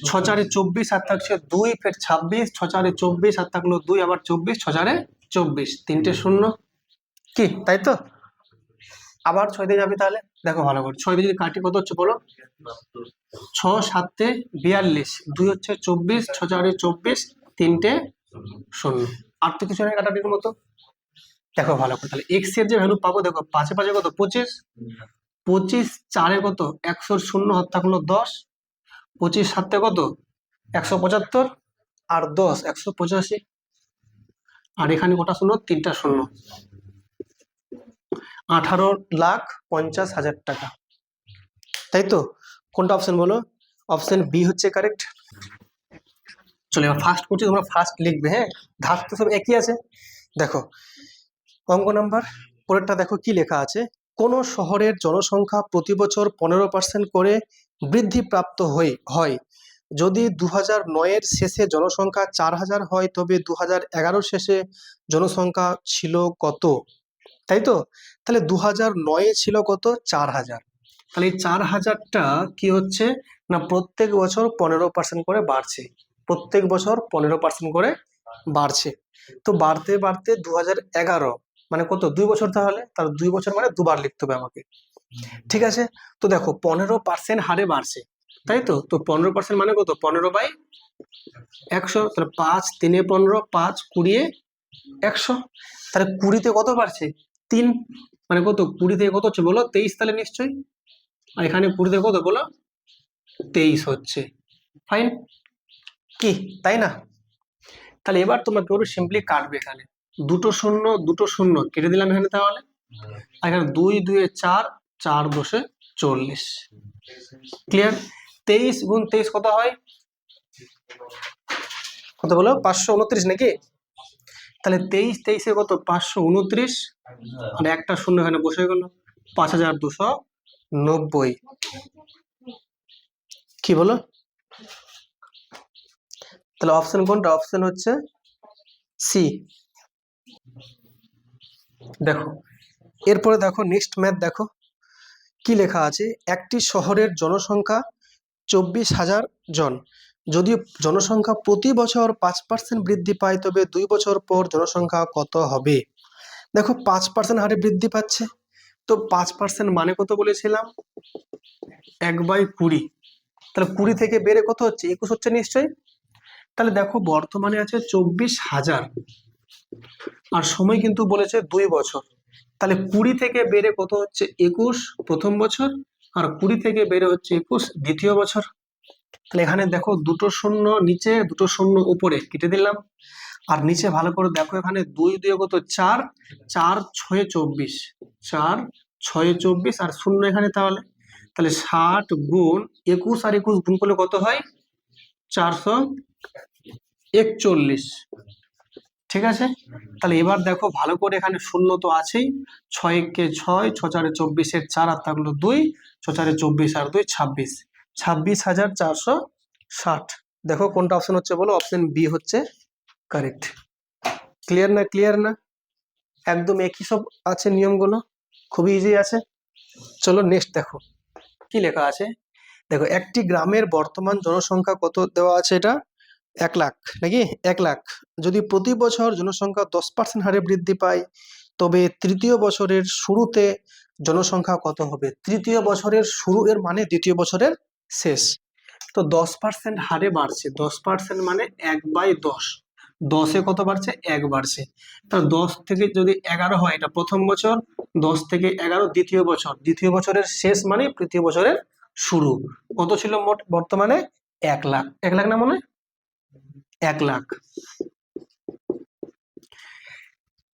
6 4 24, আর থাকছে 2, ফের 26, 6 4 24, আর থাকলো 2, আবার 24, 6 4 24, তিনটে শূন্য। কি তাই তো? আবার 6 দিয়ে যাবে, তাহলে দেখো ভালো করে 6 দিয়ে যদি কাটি কত হচ্ছে বলো? 6 7 42, 2 হচ্ছে 24, 6 4 24, তিনটে শূন্য। আর তো কিছু নেই কাটাটির মতো। দেখো ভালো করে, তাহলে এক্স এর যে ভ্যালু পাবো, দেখো 5 এ 5 কত? 25, 25 4 কত? 100 শূন্য, হাত থাকলো 10, 25 7 কত? 175, আর 10 185, আর এখানে কটা শূন্য? তিনটা শূন্য। 18,50,000 টাকা, তাই তো? কোনটা অপশন বলো? অপশন বি হচ্ছে কারেক্ট। চলো এবার ফার্স্ট করছি, তোমরা ফার্স্ট লিখবে, হ্যাঁ? ধাপ তো সব একই আছে। দেখো অঙ্ক নাম্বার পরেরটা দেখো কি লেখা আছে। কোন শহরের জনসংখ্যা প্রতি বছর 15% করে বৃদ্ধিপ্রাপ্ত হয়। যদি 2009-এর শেষে জনসংখ্যা 4,000 হয়, তবে 2011 শেষে জনসংখ্যা ছিল কত? তাই তো? তাহলে 2009-এ ছিল কত? 4,000। তাহলে এই 4,000টা কি হচ্ছে না, প্রত্যেক বছর 15% করে বাড়ছে, প্রত্যেক বছর 15% করে বাড়ছে। তো বাড়তে বাড়তে 2011 মানে কত? 2 বছর, তাহলে তার 2 বছর মানে দুবার লিখতে হবে আমাকে। ঠিক আছে, তো দেখো 15% হারে বাড়ছে, তাই তো? তো 15% মানে কত? 15/100, তাহলে 5 3 15, 5 20 100। তাহলে 20-তে কত বাড়ছে? 3, মানে কত? 20 থেকে কত হচ্ছে বলো? 23, তাহলে নিশ্চয়ই। আর এখানে 20 থেকে কত বলো? 23 হচ্ছে। ফাইন, কি তাই না? তাহলে এবার তোমাকে ওর সিম্পলি কাটবে, এখানে দুটো শূন্য দুটো শূন্য কেটে দিলাম এখানে, তাহলে আর এখানে 2 2 4, 4 10 40। ক্লিয়ার? 23 গুণ 23 কত হয়? কত বলো? 529 নাকি? তাহলে 23 23 কত? 529, আর একটা শূন্য এখানে বসে গেল, 5,290। কি বলো? তাহলে অপশন কোনটা? অপশন হচ্ছে সি। দেখো এরপরে দেখো নেক্সট ম্যাথ দেখো, কি লেখা আছে, একটি শহরের জনসংখ্যা 24,000 জন। যদি জনসংখ্যা প্রতি বছর 5% বৃদ্ধি পায় তবে 2 বছর পর জনসংখ্যা কত হবে? দেখো 5% হারে বৃদ্ধি পাচ্ছে, তো 5% মানে কত বলেছিলাম, 1/20। তাহলে 20 থেকে বেড়ে কত হচ্ছে, 21 হচ্ছে নিশ্চয়ই। তাহলে দেখো বর্তমানে আছে 24,000, আর সময় কিন্তু বলেছে 2 বছর। তাহলে 20 থেকে বেড়ে কত হচ্ছে, 21 প্রথম বছর, আর 20 থেকে বেড়ে হচ্ছে 21 দ্বিতীয় বছর। তাহলে এখানে দেখো দুটো শূন্য নিচে, দুটো শূন্য উপরে, কেটে দিলাম। আর নিচে ভালো করে দেখো, এখানে 2 2 কত 4, 4 6 24, 4 6 24 আর শূন্য এখানে। তাহলে তাহলে 60 গুণ 21 আর 21 গুণ করলে কত হয়, 441। ঠিক আছে, তাহলে এবার দেখো ভালো করে, এখানে শূন্য তো আছেই, 6 কে 6, 6 4 24 4 আর থাকলো 2, 6 4 24 আর 2 26, 26,460। দেখো কোনটা অপশন হচ্ছে বলো, অপশন বি হচ্ছে কারেক্ট। ক্লিয়ার না, ক্লিয়ার না, একদম একই সব আছে নিয়মগুলো, খুবই ইজি আছে। চলো নেক্সট দেখো কি লেখা আছে। দেখো একটি গ্রামের বর্তমান জনসংখ্যা কত দেওয়া আছে, এটা 1 লাখ নাকি, 1 লাখ। যদি প্রতি বছর জনসংখ্যা 10% হারে বৃদ্ধি পায় তবে তৃতীয় বছরের শুরুতে জনসংখ্যা কত হবে? তৃতীয় বছরের শুরু এর মানে দ্বিতীয় বছরের শেষ। তো 10% হারে বাড়ছে, 10% মানে 1/10, 10-এ কত বাড়ছে, 1 বাড়ছে। তাহলে 10 থেকে যদি 11 হয় এটা প্রথম বছর, 10 থেকে 11 দ্বিতীয় বছর, দ্বিতীয় বছরের শেষ মানে তৃতীয় বছরের শুরু। কত ছিল মোট বর্তমানে, 1 লাখ। 1 লাখ না মনে, 1 লাখ।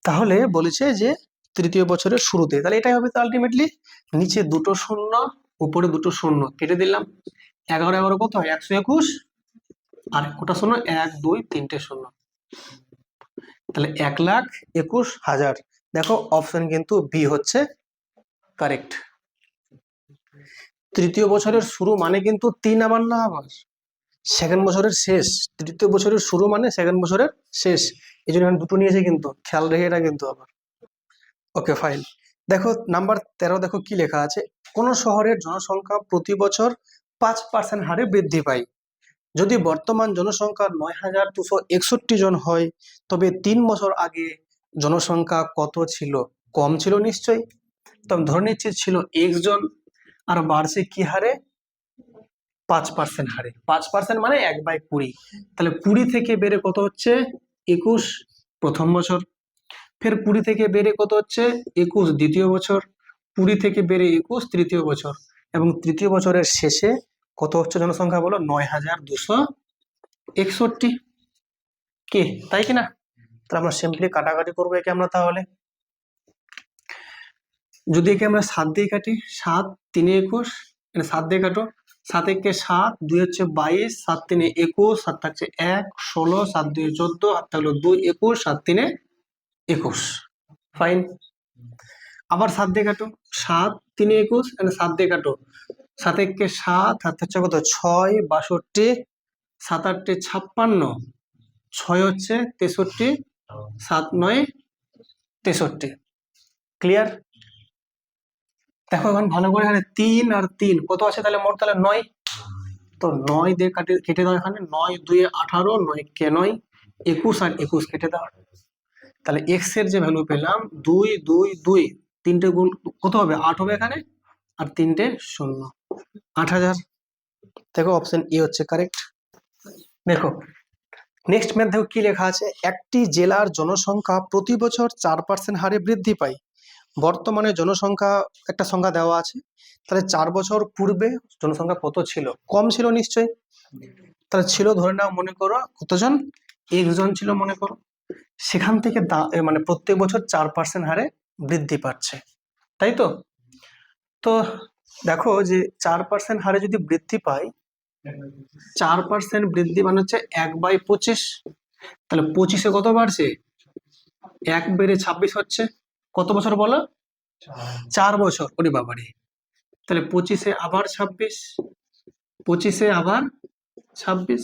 তাহলে বলেছে যে তৃতীয় বছরের শুরুতে, তাহলে এটাই হবে তো আলটিমেটলি। নিচে দুটো শূন্য, উপরে দুটো শূন্য, কেটে দিলাম। 11 11 কত হয়, 121, আর কোটা শূন্য, 1 2 3টে শূন্য, তাহলে 1,21,000। দেখো অপশন কিন্তু বি হচ্ছে কারেক্ট। তৃতীয় বছরের শুরু মানে কিন্তু 3 আবার না, আবার সেকেন্ড বছরের শেষ। তৃতীয় বছরের শুরু মানে সেকেন্ড বছরের শেষ, এই জন্য দুটো নিয়েছে, কিন্তু খেয়াল রেখে এটা কিন্তু আবার। Okay fine. দেখো নাম্বার 13, দেখো কি লেখা আছে, কোন শহরের জনসংখ্যা প্রতি বছর 5% হারে বৃদ্ধি পায়। যদি বর্তমান জনসংখ্যা 9,261 জন হয় তবে 3 বছর আগে জনসংখ্যা কত ছিল? কম ছিল নিশ্চয়ই, তো আমি ধরে নিচ্ছি ছিল x জন, আর বাড়ছে কি হারে, 5% হারে। 5% মানে 1/20। তাহলে 20 থেকে বেড়ে কত হচ্ছে, 21 প্রথম বছর, ফের 20 থেকে বেড়ে কত হচ্ছে, 21 দ্বিতীয় বছর, 20 থেকে বেড়ে 21 তৃতীয় বছর, এবং তৃতীয় বছরের শেষে কত হচ্ছে জনসংখ্যা বলো, 9,261। কি তাই কিনা? তাহলে আমরা সিম্পলি কাটাকাটি করবো একে আমরা। তাহলে যদি একে আমরা 7 দিয়ে কাটি, 7 3 21, 7 দিয়ে কাটো, 7 একে 7, 2 হচ্ছে 22, 7 3 21, 7 থাকছে 1 16, 7 2 14, 8 থাকলো 2 21, 7 3 21। ফাইন। আবার 7 দিয়ে কাটো, 7 3 21, 7 দিয়ে কাটো, 7 একে 7, 7 হচ্ছে কত 6 62, 7 8 56, 6 হচ্ছে 63, 7 9 63। ক্লিয়ার? দেখো এখন ভালো করে, এখানে 3 আর 3 কত আছে, তাহলে মোট তাহলে 9। তো 9 দিয়ে কেটে দাও, এখানে 9 2 18, 9 কে 9 21, আর 21 কেটে দাও। তাহলে এক্স এর যে ভ্যালু পেলাম 2 2 2, 3টে গুণ কত হবে, 8 হবে এখানে, আর 3টে শূন্য, 8,000। দেখো অপশন এ হচ্ছে কারেক্ট। দেখো নেক্সট ম্যাথ দেখো কি লেখা আছে, একটি জেলার জনসংখ্যা প্রতি বছর 4% হারে বৃদ্ধি পায়। বর্তমানে জনসংখ্যা একটা সংখ্যা দেওয়া আছে, তাহলে 4 বছর পূর্বে জনসংখ্যা কত ছিল? কম ছিল নিশ্চয়ই। তাহলে ছিল ধরে নাও, মনে করো কতজন, 1 জন ছিল মনে করো। সেখান থেকে মানে প্রত্যেক বছর 4% হারে বৃদ্ধি পাচ্ছে, তাই তো? তো দেখো যে 4% হারে যদি বৃদ্ধি পায়, 4% বৃদ্ধি মানে হচ্ছে 1/25। তাহলে 25-এ কত বাড়ছে, 1 বেড়ে 26 হচ্ছে। কত বছর বলো, 4 বছর। ওরে বাবারে, তাহলে 25-এ আবার 26, 25-এ আবার 26,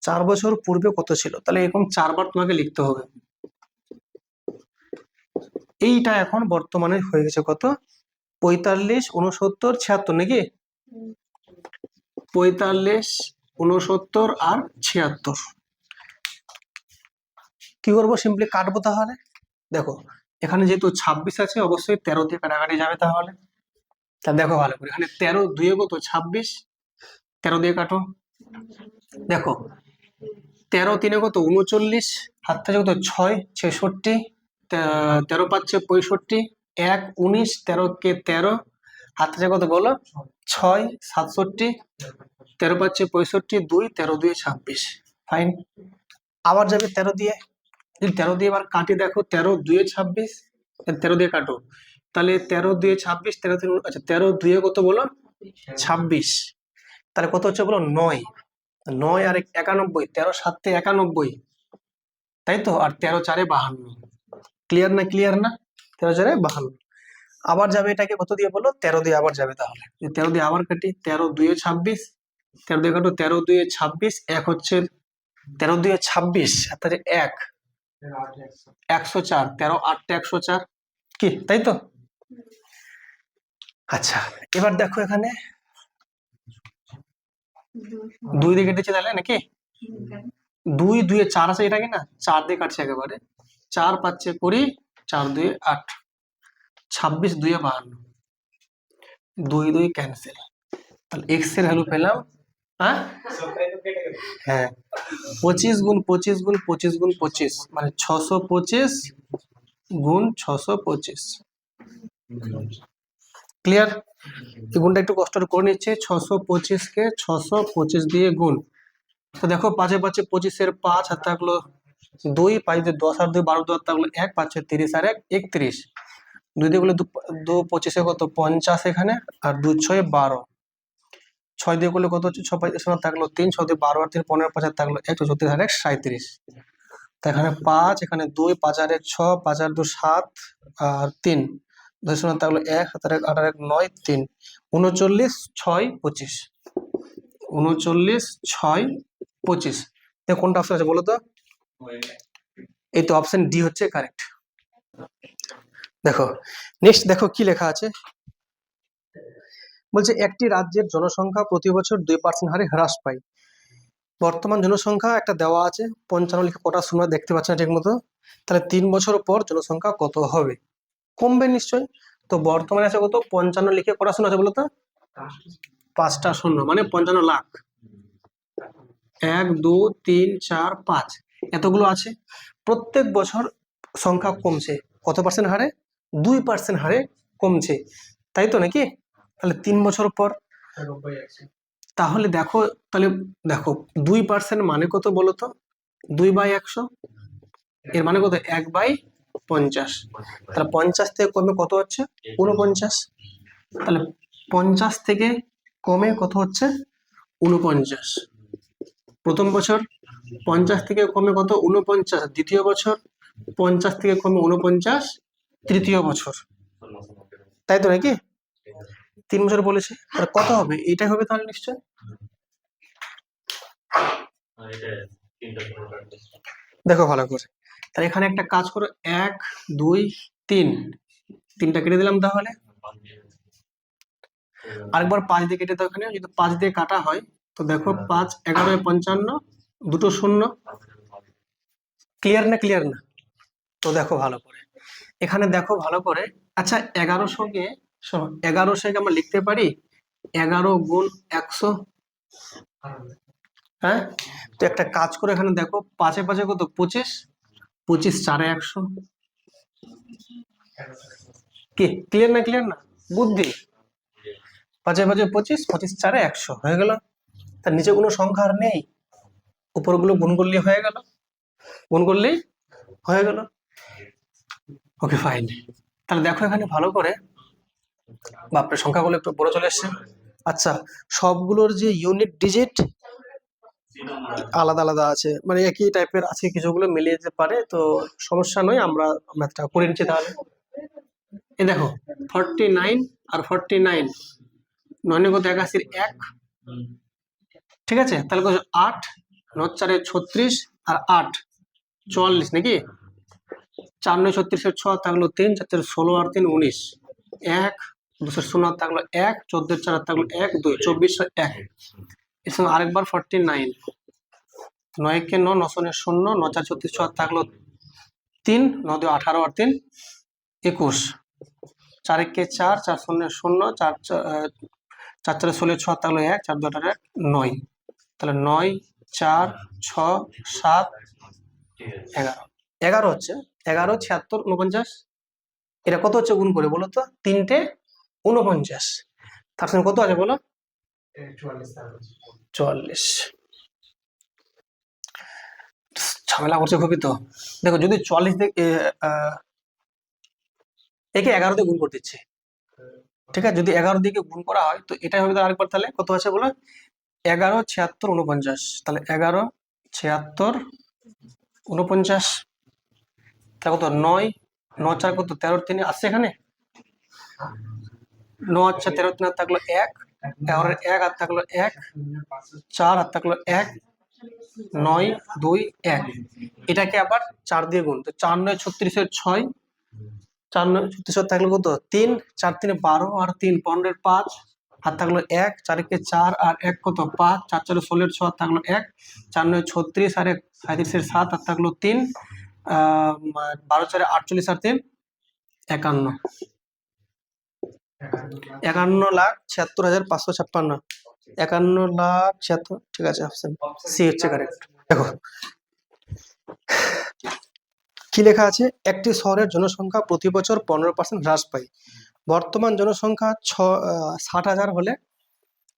4 বছর পূর্বে কত ছিল? তাহলে এরকম 4 বার তোমাকে লিখতে হবে। এইটা এখন বর্তমানে হয়ে গেছে কত, 45, 69, 76 নাকি? 45, 69 আর 76। কি করবো? সিম্পলি কাটবো। তাহলে দেখো এখানে যেহেতু 26 আছে, অবশ্যই 13 দিয়ে কাটাকাটি যাবে। তাহলে দেখো ভালো করে, এখানে 13 2 কত? 26। 13 দিয়ে কাটো। দেখো 13 3 কত? 39। হাত থেকে কত? 6 66। 13 5 65। 1 19। 13 কে 13। হাত থেকে কত বলো? 6 67। 13 5 65। 2 13 2 26। ফাইন। আবার যাবে 13 দিয়ে। যদি 13 দিয়ে এবার কাটি, দেখো 13 2 26। 13 দিয়ে কাটো, তাহলে 13 2 26। 13 আচ্ছা 13 2 কত বলো? 26। তাহলে কত হচ্ছে বলো? 9। 9 আর 91। 13 7 91, তাই তো। আর 13 4 52। ক্লিয়ার না? ক্লিয়ার না? 13 4 52। আবার যাবে এটাকে কত দিয়ে বলো? 13 দিয়ে আবার যাবে। তাহলে 13 দিয়ে আবার কাটি, 13 2 26। 13 দিয়ে কাটো, 13 2 26। 1 হচ্ছে 13 2 26, তাহলে 1 104। 13 8 104 কি, তাই তো? আচ্ছা এবার দেখো এখানে 2 দিয়ে কেটেছে তাহলে নাকি? 2 2 4 আছে, এটা কি না? 4 দিয়ে কাটছে একেবারে। 4 5 20। 4 2 8। 26 2 52। 2 2 ক্যান্সেল। তাহলে এক্স এর ভ্যালু পেলাম। হ্যাঁ হ্যাঁ 25 গুণ 25 গুণ 25 গুণ 25 মানে 625 গুণ 625। ক্লিয়ার? এই গুণটা একটু কষ্ট করে নিচ্ছে। 625 কে 625 দিয়ে গুণ। তো দেখো 5 এ 5 25 5 হাত থাকলো 2, 5 দিয়ে 10 আর 2 12, 2 হাত থাকলো 1, 5 30 আর 1 31। 2 দিয়ে গুলো 2 25 কত? 50 এখানে। আর 2 6 12। 6 দিয়ে করলে কত হচ্ছে? 6 5 থাকলো 3, 6 দিয়ে 12 আর 3 15, 5 থাকলো 1, 34 আর 1 37। তো এখানে 5, এখানে 2, 5 আর 1 6, 5 আর 2 7 আর 3, 10 থাকলো 1, 7 আর 1 8 আর 1 9 3। 39 6 25। 39 6 25। দেখো কোনটা অপশন আছে বলো তো? এই তো অপশন ডি হচ্ছে কারেক্ট। দেখো নেক্সট দেখো কি লেখা আছে। বলছে একটি রাজ্যের জনসংখ্যা প্রতি বছর 2% হারে হ্রাস পায়। বর্তমান জনসংখ্যা একটা দেওয়া আছে 55 লিখে কটা শূন্য দেখতে পাচ্ছ না ঠিক মতো। তাহলে 3 বছর পর জনসংখ্যা কত হবে? কমবে নিশ্চয়ই। তো বর্তমানে আছে কত? 55 লিখে কটা শূন্য আছে বলো তো? 5টা শূন্য, মানে 55 লাখ। 1 2 3 4 5 এতগুলো আছে। প্রত্যেক বছর সংখ্যা কমছে কত পার্সেন্ট হারে? 2% হারে কমছে, তাই তো নাকি? তাহলে 3 বছর পর, তাহলে দেখো, তাহলে দেখো 2% মানে কত বলো তো? 2/100। এর মানে কত? 1/50। তাহলে 50 থেকে কমে কত হচ্ছে? 49। তাহলে 50 থেকে কমে কত হচ্ছে? 49 প্রথম বছর। 50 থেকে কমে কত? 49 দ্বিতীয় বছর। 50 থেকে কমে 49 তৃতীয় বছর, তাই তো নাকি? 3 বছর বলেছে, তাহলে কত হবে? এটাই হবে তাহলে নিশ্চয়। দেখো ভালো করে, তাহলে এখানে একটা কাজ করো, 1 2 3, 3টা কেটে দিলাম। তাহলে আরেকবার 5 দিয়ে কেটে দাও। এখানে যদি 5 দিয়ে কাটা হয়, তো দেখো 5 11 55, দুটো শূন্য। ক্লিয়ার না? ক্লিয়ার না? তো দেখো ভালো করে, এখানে দেখো ভালো করে। আচ্ছা 1100 কে, শোনো 1100 কে আমরা লিখতে পারি 11 গুণ 100। হ্যাঁ, তো একটা কাজ করে এখানে দেখো 5 এ 5 কত? 25। 25 4 100। কি ক্লিয়ার না? ক্লিয়ার না? বুদ্ধি। 5 এ 5 25, 25 4 100 হয়ে গেল। তার নিচে কোনো সংখ্যা আর নেই, উপরগুলো গুণ করলেই হয়ে গেল। গুণ করলেই হয়ে গেল। Okay fine. তাহলে দেখো এখানে ভালো করে, বাপরে সংখ্যাগুলো একটু বড় চলে এসছে। আচ্ছা সবগুলোর যে ইউনিট ডিজিট আলাদা আলাদা আছে, মানে একই টাইপের আছে, কিছুগুলো মিলিয়ে যেতে পারে, তো সমস্যা নয়, আমরা ম্যাথটা করে নিচ্ছি। তাহলে এই দেখো 49 আর 49, 9 কত? 81 1। ঠিক আছে, তাহলে কত? 8 9 4 36 আর 8 44 নাকি? 4 9 36 6 থাকলো 3 4 4 16 আর 3 19। 1 200 হাত থাকলো 1, 14 4 হাত থাকলো 1 2, 2401। এর সঙ্গে আরেকবার 49, 9 কে 9, 9 শূন্য 0, 9 4 36 হাত থাকলো 3, 9 2 18 আর 3 21, 4 কে 4, 4 শূন্য 0, 4 4 4 16 6 থাকলো 1, 4 2 8 9, তাহলে 9 4 6 7 11, 11 হচ্ছে 11 76 49। এটা কত হচ্ছে গুণ করে বলো তো? 3টে 49, তার সঙ্গে কত আছে বলো? 44। ঝামেলা করছে খুবই তো। দেখো যদি 44 একে 11 দিয়ে গুণ করতে দিচ্ছে, ঠিক আছে, যদি 11 দিয়ে গুণ করা হয় তো এটাই হবে। আরেকবার তাহলে কত আছে বলো? 11 76 49, তাহলে 11 76 49, তাহলে কত? 9 9 4 কত? 13 3 আসছে এখানে। 9 আচ্ছা 13 3 হাত থাকলো 1, 11 1 হাত থাকলো 1, 4 হাত থাকলো 1, 9 2 1। এটাকে আবার 4 দিয়ে গুণ, তো 4 9 36 এর 6, 4 9 36 থাকলো কত? 3, 4 3 12 আর 3 15 5 হাত থাকলো 1, 4 কে 4 আর 1 কত? 5, 4 4 16 এর 6 হাত থাকলো 1, 4 9 36 আর 1 37 এর 7 হাত থাকলো 3, 12 4 48 আর 3 51, 51,76,556, 51,76,000। ঠিক আছে, অপশন সি হচ্ছে কারেক্ট। দেখো কি লেখা আছে? একটি শহরের জনসংখ্যা প্রতি বছর 15% হ্রাস পায়। বর্তমান জনসংখ্যা 60,000 হলে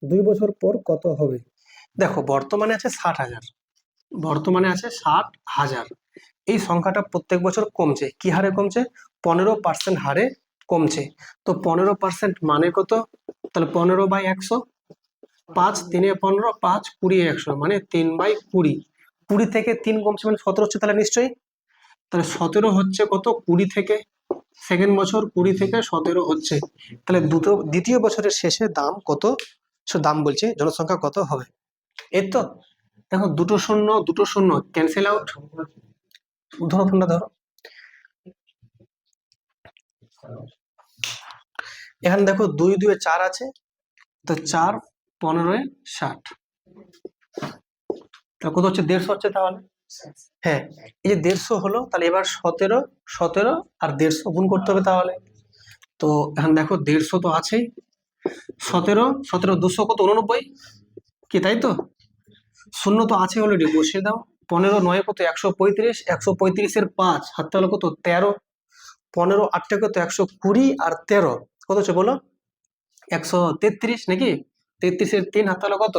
2 বছর পর কত হবে? দেখো বর্তমানে আছে 60,000, বর্তমানে আছে 60,000। এই সংখ্যাটা প্রত্যেক বছর কমছে। কি হারে কমছে? 15% হারে কমছে। তো 15% মানে কত? তাহলে 15/100, 5 3 15, 5 20 100, মানে 3/20। 20 থেকে 3 কমছে মানে 17 হচ্ছে, তাহলে নিশ্চয়ই। তাহলে 17 হচ্ছে কত? 20 থেকে, সেকেন্ড বছর 20 থেকে 17 হচ্ছে। তাহলে দ্বিতীয় বছরের শেষে দাম কত? দাম বলছে জনসংখ্যা কত হবে। এই তো দেখো দুটো শূন্য ক্যান্সেল আউট। ধরো তোমরা ধরো এখানে দেখো 2 2 4 আছে, তো 4 15 60, তাহলে কত হচ্ছে? 150 হচ্ছে। তাহলে হ্যাঁ, এই যে 150 হলো, তাহলে এবার 17 17 আর 150 গুণ করতে হবে। তাহলে তো এখন দেখো 150 তো আছেই, 17 17 200 কত? 89 কি, তাই তো? শূন্য তো আছে অলরেডি, বসিয়ে দাও। 15 9 কত? 135, 135 এর 5 হাত তাহলে কত? 13, 15 8 কত? 120 আর 13 কত হচ্ছে বলো? 133 নাকি? 33 এর 3 হাত তাহলে কত?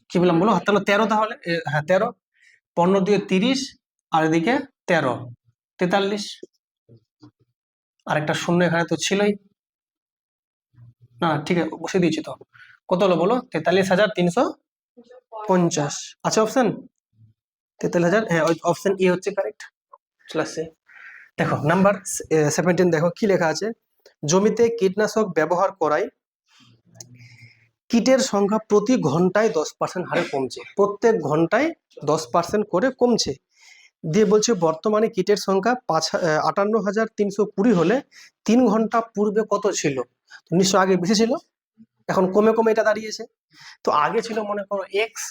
কি বললাম বলো? হাত তাহলে 13, তাহলে হ্যাঁ 13, 15 দিয়ে 30 আর এদিকে 13 43, আর একটা শূন্য এখানে তো ছিলই না। ঠিক আছে, বসে দিয়েছি তো। কত হলো বলো? 43,350 আছে অপশন 43,000। হ্যাঁ, অপশন ই হচ্ছে কারেক্ট। চলে আসছে। দেখো নাম্বার 17, দেখো কি লেখা আছে? জমিতে কীটনাশক ব্যবহার করায় কীটের সংখ্যা প্রতি ঘন্টায় 10% হারে কমছে। প্রত্যেক ঘন্টায় 10% করে কমছে। দিয়ে বলছে বর্তমানে কীটের সংখ্যা 58,320 হলে 3 ঘন্টা পূর্বে কত ছিল? নিশ্চয় আগে বেশি ছিল, এখন কমে কমে এটা দাঁড়িয়েছে। তো আগে ছিল মনে করো এক্স,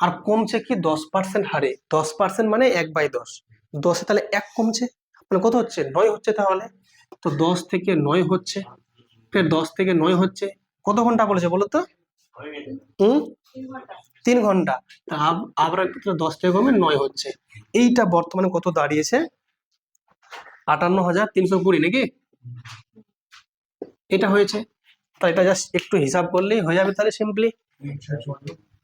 আর কমছে কি 10% হারে। 10% মানে 1/10, 10 তাহলে 1 কমছে, মানে কত হচ্ছে? 9 হচ্ছে। তাহলে তো 10 থেকে 9 হচ্ছে, ফের 10 থেকে 9 হচ্ছে। কত ঘন্টা বলেছে বলো তো? 3 ঘন্টা। আবার 10 থেকে কমে 9 হচ্ছে। এইটা বর্তমানে কত দাঁড়িয়েছে? 58,320 নাকি? এটা হয়েছে। তো এটা জাস্ট একটু হিসাব করলেই হয়ে যাবে তাহলে সিম্পলি।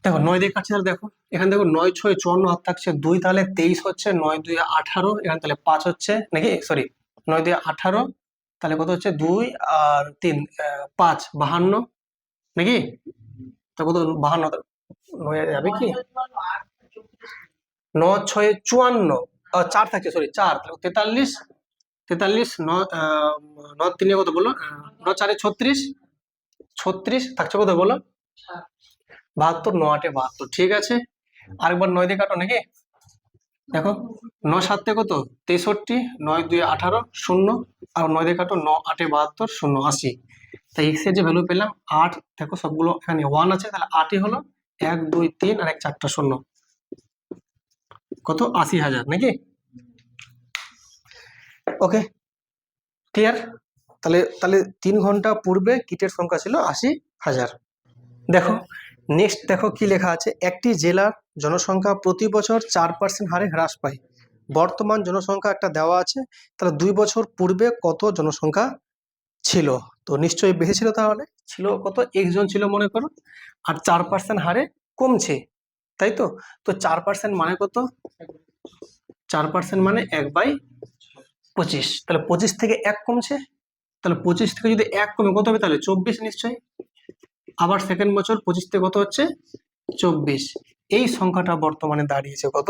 দেখো 9 দিয়ে কাটছে, তাহলে দেখো এখানে দেখো 9 6 54 হাত থাকছে 2, তাহলে 23 হচ্ছে। 9 2 18, এখানে তাহলে 5 হচ্ছে নাকি? সরি, 9 2 18, তাহলে কত হচ্ছে? 2 আর 3 5 52 নাকি? তো কত? 52 হয়ে যাবে কি? 9 6 54, 4 থাকছে, সরি 4, 43 43, 9 3 কত বলো? 9 4 36, 36 থাকছে কত বলো? 72, 9 8 72। ঠিক আছে, আরেকবার 9 দিয়ে কাটো নাকি? দেখো 9 7 কত 63, 9 2 18 শূন্য, আর 9 দিয়ে কাটো, 9 8 72 শূন্য 80। তাই এক্স এর যে ভ্যালু পেলাম 8, দেখো সবগুলো এখানে 1 আছে, তাহলে 8ই হলো, 1 2 3 আর 1 4টা শূন্য, কত 80,000 নাকি? ওকে, ক্লিয়ার? তাহলে তাহলে 3 ঘন্টা পূর্বে কিটের সংখ্যা ছিল 80,000। দেখো নেক্সট, দেখো কি লেখা আছে, একটি জেলার জনসংখ্যা প্রতি বছর 4% হারে হ্রাস পায়। বর্তমান জনসংখ্যা একটা দেওয়া আছে, তাহলে 2 বছর পূর্বে কত জনসংখ্যা ছিল? তো নিশ্চয়ই বেশি ছিল, তাহলে ছিল কত, একজন ছিল মনে করো, আর 4% হারে কমছে, তাই তো? তো 4% মানে কত? 4% মানে 1/25, তাহলে 25 থেকে 1 কমছে, তাহলে 25 থেকে যদি 1 কমে কত হবে, তাহলে 24 নিশ্চয়ই। আবার সেকেন্ড বছর 25 থেকে কত হচ্ছে, 24। এই সংখ্যাটা বর্তমানে দাঁড়িয়েছে কত,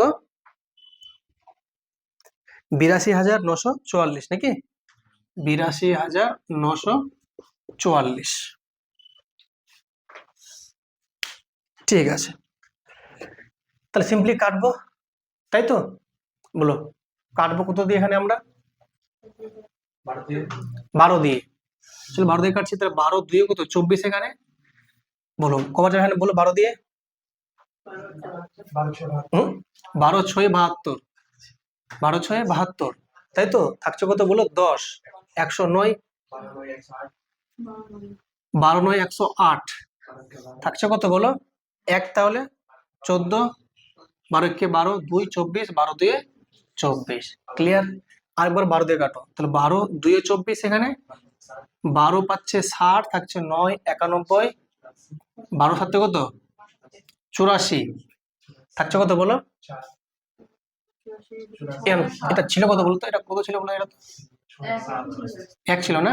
82,944 নাকি? 82,944। ঠিক আছে, তাহলে সিম্পলি কাটবো, তাই তো? বলো, কাটবো কত দিয়ে এখানে আমরা? 12 দিয়ে। চলো 12 দিয়ে কাটছি, তাহলে 12 2 কত, 24 এখানে। বলো কবার এখানে, বলো 12 দিয়ে। 12 6 72, 12 6 72, তাই তো? থাকছে কত বলো, 10, 109, 12 9 108, থাকছে কত বলো, 1, তাহলে 14, 12 কে 12, 2 24, 12 2 24। ক্লিয়ার? আরেকবার 12 দিয়ে কাটো, তাহলে 12 2 24 এখানে, 12 পাচ্ছে 60, থাকছে 9 91, 12 7 কত 84, থাকছে কত বলো? এটা ছিল কত বলতো, এটা কত ছিল বলো, এটা 1 ছিল না,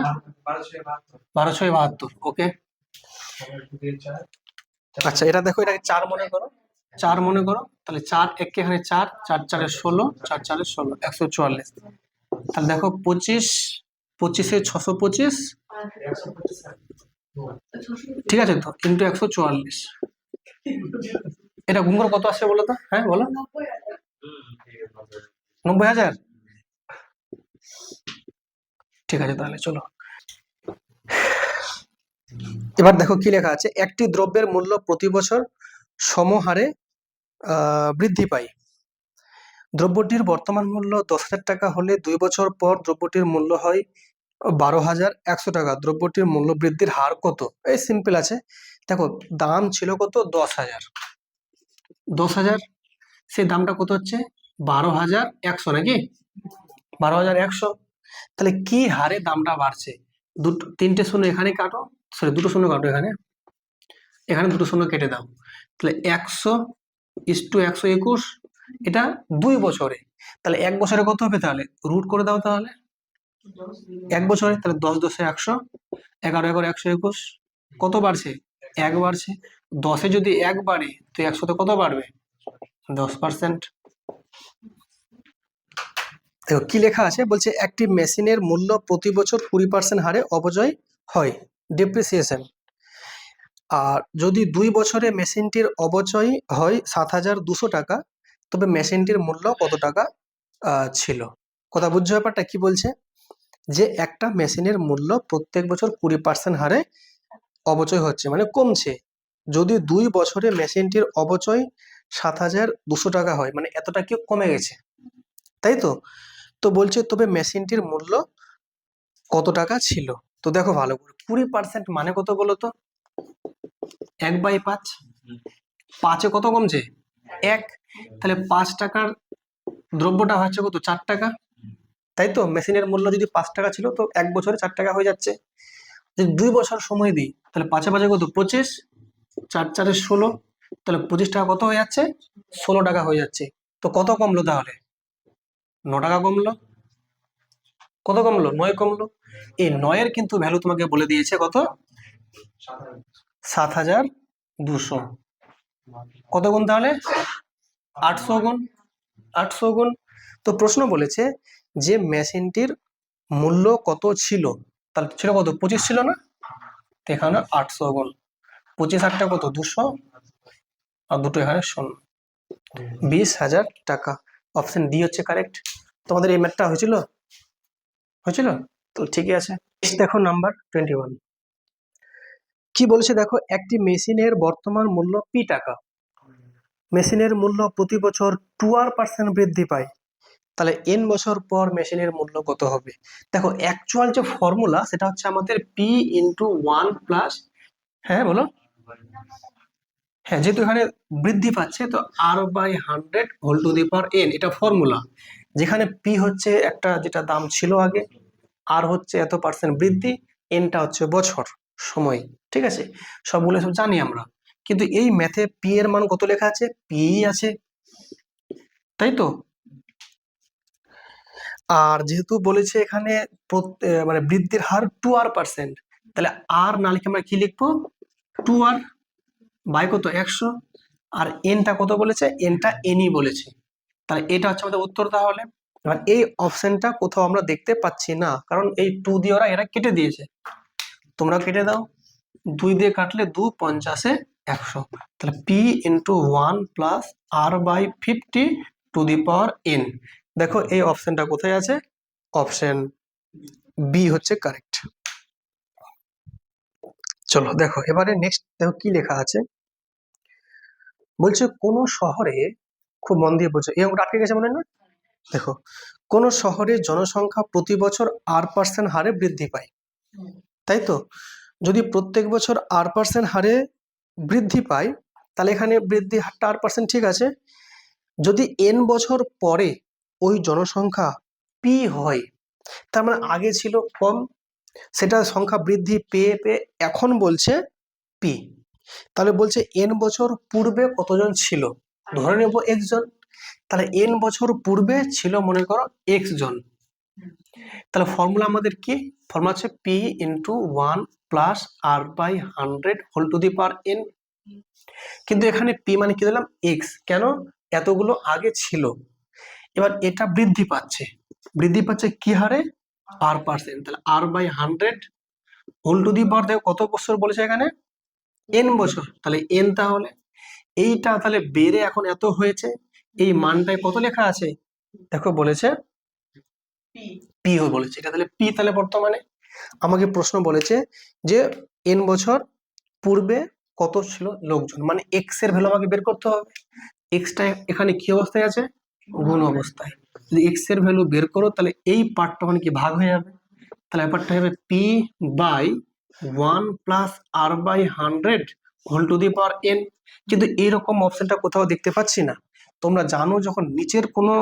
12 6 72। ওকে, আচ্ছা এটা দেখো, এটাকে 4 মনে করো, 4 মনে করো, তাহলে 4 1 কে এখানে 4, 4 4 16, 4 4 16, 144। তাহলে দেখো 25, 25 এ 625, ঠিক আছে তো, কিন্তু 144, এটা গুণ করে কত আসছে বলো তো? হ্যাঁ বলো, 90,000। ঠিক আছে, তাহলে চলো এবার দেখো কি লেখা আছে, একটি দ্রব্যের মূল্য প্রতি বছর সমহারে বৃদ্ধি পায়। দ্রব্যটির বর্তমান মূল্য 10,000 টাকা হলে 2 বছর পর দ্রব্যটির মূল্য হয় 12,100 টাকা। দ্রব্যটির মূল্য বৃদ্ধির হার কত? এই সিম্পল আছে, দেখো দাম ছিল কত, 10,000, 10,000, সেই দামটা কত হচ্ছে 12,100 নাকি? 12,100, তাহলে কি হারে দামটা বাড়ছে? দুটো 3টে শূন্য এখানে কাটো, সরি 2টো শূন্য কাটো, এখানে এখানে 2টো শূন্য কেটে দাও, তাহলে 100:121, এটা 2 বছরে, তাহলে 1 বছরে কত হবে, তাহলে রুট করে দাও, তাহলে 1 বছরে, তাহলে 10 10 100, 11 11 121, কত বাড়ছে, 1 বাড়ছে। 10-এ যদি 1 বাড়ে, তো 100-তে কত বাড়বে, 10%। দেখো কি লেখা আছে, বলছে একটি মেশিনের মূল্য প্রতি বছর 20% হারে অপচয় হয়, ডেপ্রিসিয়েশন। আর যদি 2 বছরে মেশিনটির অপচয় হয় 7,200 টাকা, তবে মেশিনটির মূল্য কত টাকা ছিল? কথা বুঝছো ব্যাপারটা কি বলছে, যে একটা মেশিনের মূল্য প্রত্যেক বছর 20% হারে অপচয় হচ্ছে, মানে কমছে। যদি 2 বছরে মেশিনটির অপচয় 7,200 টাকা হয়, মানে এতটা কি কমে গেছে, তাই তো? তো বলছে তবে মেশিনটির মূল্য কত টাকা ছিল? তো দেখো ভালো করে, 20% মানে কত বলো তো, 1/5, 5-এ কত কমছে, 1, তাহলে 5 টাকার দ্রব্যটা হচ্ছে কত, 4 টাকা, তাই তো? মেশিনের মূল্য যদি 5 টাকা ছিল, তো 1 বছরে 4 টাকা হয়ে যাচ্ছে। যদি 2 বছর সময় দিই, তাহলে 5-এ 5-এ কত 25, 4 4-এ 16, তাহলে 25 টাকা কত হয়ে যাচ্ছে, 16 টাকা হয়ে যাচ্ছে। তো কত কমলো তাহলে, 9 টাকা কমলো। কত কমলো, 9 কমলো। এই 9-এর কিন্তু ভ্যালু তোমাকে বলে দিয়েছে কত, 7,200। কত গুণ তাহলে, 800 গুণ, 800 গুণ। তো প্রশ্ন বলেছে যে মেশিনটির মূল্য কত ছিল, তাহলে ছিল কত, 25 ছিল না, তো এখানে 800 গুণ 25, 8টা কত 200, আর দুটো এখানে 0, 20,000 টাকা। অপশন ডি হচ্ছে কারেক্ট। তোমাদের এই ম্যাথটা হয়েছিল তো ঠিকই আছে। দেখো নাম্বার 21 কি বলছে দেখো, একটি মেশিনের বর্তমান মূল্য পি টাকা, মেশিনের মূল্য প্রতি বছর 2% বৃদ্ধি পায়, তাহলে এন বছর পর মেশিনের মূল্য কত হবে? দেখো অ্যাকচুয়াল যে ফর্মুলা সেটা হচ্ছে আমাদের পি ইন্টু 1 প্লাস, হ্যাঁ বলো, হ্যাঁ যেহেতু এখানে বৃদ্ধি পাচ্ছে তো আর by 100 whole to the power n, এটা ফর্মুলা। যেখানে পি হচ্ছে একটা যেটা দাম ছিল আগে, আর হচ্ছে এত পার্সেন্ট বৃদ্ধি, এনটা হচ্ছে বছর সময়, ঠিক আছে, সবগুলো সব জানি আমরা। কিন্তু এই ম্যাথে পি এর মান কত লেখা আছে? পি আছে, তাই তো। আর যেহেতু বলেছে এখানে মানে বৃদ্ধির হার 2%, তাহলে আর না লিখে আমরা কি লিখবো? 2r বাই কত 100, আর এনটা কত বলেছে? এনটা এনই বলেছে, তাহলে এটা হচ্ছে আমাদের উত্তর। তাহলে এবার এই অপশনটা কোথাও আমরা দেখতে পাচ্ছি না, কারণ এই 2 দিয়ে এরা কেটে দিয়েছে, তোমরা কেটে দাও, 2 দিয়ে কাটলে 2 50 100, তাহলে P into 1 plus R by 50 to the power N. দেখো এই অপশনটা কোথায় আছে? অপশন বি হচ্ছে কারেক্ট। চলো দেখো এবারে নেক্সট দেখো কি লেখা আছে, বলছে কোন শহরে, খুব মন দিয়ে বলছো, এই অঙ্কটা আটকে গেছে মনে হয় না? দেখো কোন শহরে জনসংখ্যা প্রতি বছর r% হারে বৃদ্ধি পায়, তাই তো। যদি প্রত্যেক বছর r% হারে বৃদ্ধি পায়, তাহলে এখানে বৃদ্ধি হারটা r%, ঠিক আছে। যদি n বছর পরে ওই জনসংখ্যা পি হয়, তার মানে আগে ছিল কম, সেটা সংখ্যা বৃদ্ধি পেয়ে পেয়ে এখন বলছে পি, তাহলে বলছে এন বছর পূর্বে কতজন ছিল, ধরে নেব x জন, তাহলে এন বছর পূর্বে ছিল মনে করো x জন, তাহলে ফর্মুলা আমাদের কি? ফর্মুলা হচ্ছে P into 1 plus R by 100 whole to the power N. কিন্তু এখানে পি মানে কি দিলাম? এক্স, কেন? এতগুলো আগে ছিল, এবার এটা বৃদ্ধি পাচ্ছে, বৃদ্ধি পাচ্ছে কি হারে? r%, তাহলে আর বাই 100 হোল টু দি পাওয়ার, দেখো কত বছর বলেছে এখানে? এন বছর, তাহলে এন, তাহলে এইটা তাহলে বেড়ে এখন এত হয়েছে, এই মানটায় কত লেখা আছে? দেখো বলেছে পি বলেছে, এটা তাহলে পি, তাহলে বর্তমানে আমাকে প্রশ্ন বলেছে যে এন বছর পূর্বে কত ছিল লোকজন, মানে এক্স এর ভ্যালু আমাকে বের করতে হবে। এক্সটা এখানে কি অবস্থায় আছে? গুণ অবস্থায়। যদি এক্স এর ভ্যালু বের করো তাহলে এই পার্টটা মানে কি ভাগ হয়ে যাবে, তাহলে ব্যাপারটা হবে P by 1 plus R by 100 whole to the power N. কিন্তু এইরকম অপশনটা কোথাও দেখতে পাচ্ছি না। তোমরা জানো যখন নিচের কোনো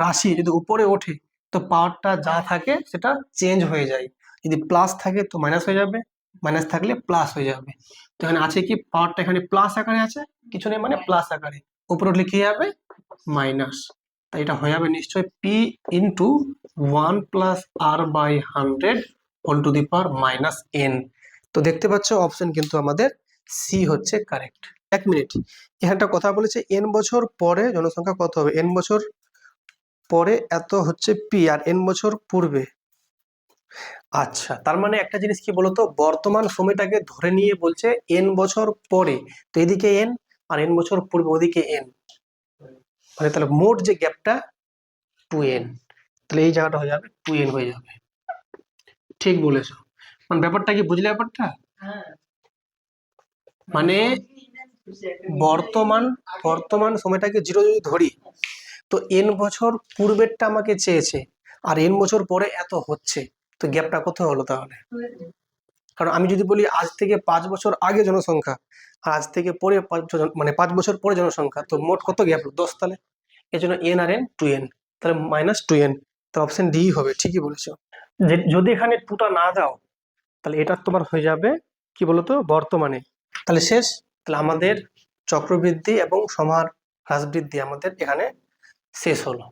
রাশি যদি উপরে ওঠে তো পাওয়ারটা যা থাকে সেটা চেঞ্জ হয়ে যায়, যদি প্লাস থাকে তো মাইনাস হয়ে যাবে, মাইনাস থাকলে প্লাস হয়ে যাবে। তো এখানে আছে কি, পাওয়ারটা এখানে প্লাস আকারে আছে, কিছু নেই মানে প্লাস আকারে, উপরে উঠলে কি হবে? মাইনাস। তাই এটা হয়ে যাবে নিশ্চয়ই P into 1 plus R by 100 whole to the power minus N. তো দেখতে পাচ্ছ অপশন কিন্তু আমাদের সি হচ্ছে কারেক্ট। এক মিনিট, এখানটা কথা বলেছে এন বছর পরে জনসংখ্যা কত হবে, এন বছর পরে এত হচ্ছে পি, আর এন বছর পূর্বে। আচ্ছা, তার মানে একটা জিনিস কি বলতো, বর্তমান সময়টাকে ধরে নিয়ে বলছে এন বছর পরে, তো এদিকে এন আর এন বছর পূর্বে ওদিকে এন, মানে তাহলে মোট যে গ্যাপটা 2n, তাহলে এই জায়গাটা হয়ে যাবে 2n হয়ে যাবে। ঠিক বলেছো, মানে ব্যাপারটা কি বুঝলে? ব্যাপারটা মানে বর্তমান বর্তমান সময়টাকে জিরো যদি ধরি, তো এন বছর পূর্বেরটা আমাকে চেয়েছে, আর এন বছর পরে এত হচ্ছে, তো গ্যাপটা কত হলো তাহলে? কারণ আমি যদি বলি আজ থেকে 5 বছর আগে জনসংখ্যা, আর আজ থেকে পরে মানে 5 বছর পরে জনসংখ্যা, তো মোট কত গ্যাপ? 10, তাহলে এই জন্য এন আর এন 2n, তাহলে মাইনাস 2n, তো অপশন ডি হবে। ঠিকই বলেছো। যদি এখানে 2টা না দাও তাহলে এটা তোমার হয়ে যাবে কি বলতো বর্তমানে, তাহলে শেষ। তাহলে আমাদের চক্রবৃদ্ধি এবং সমাহার হ্রাস বৃদ্ধি আমাদের এখানে শেষ হলো।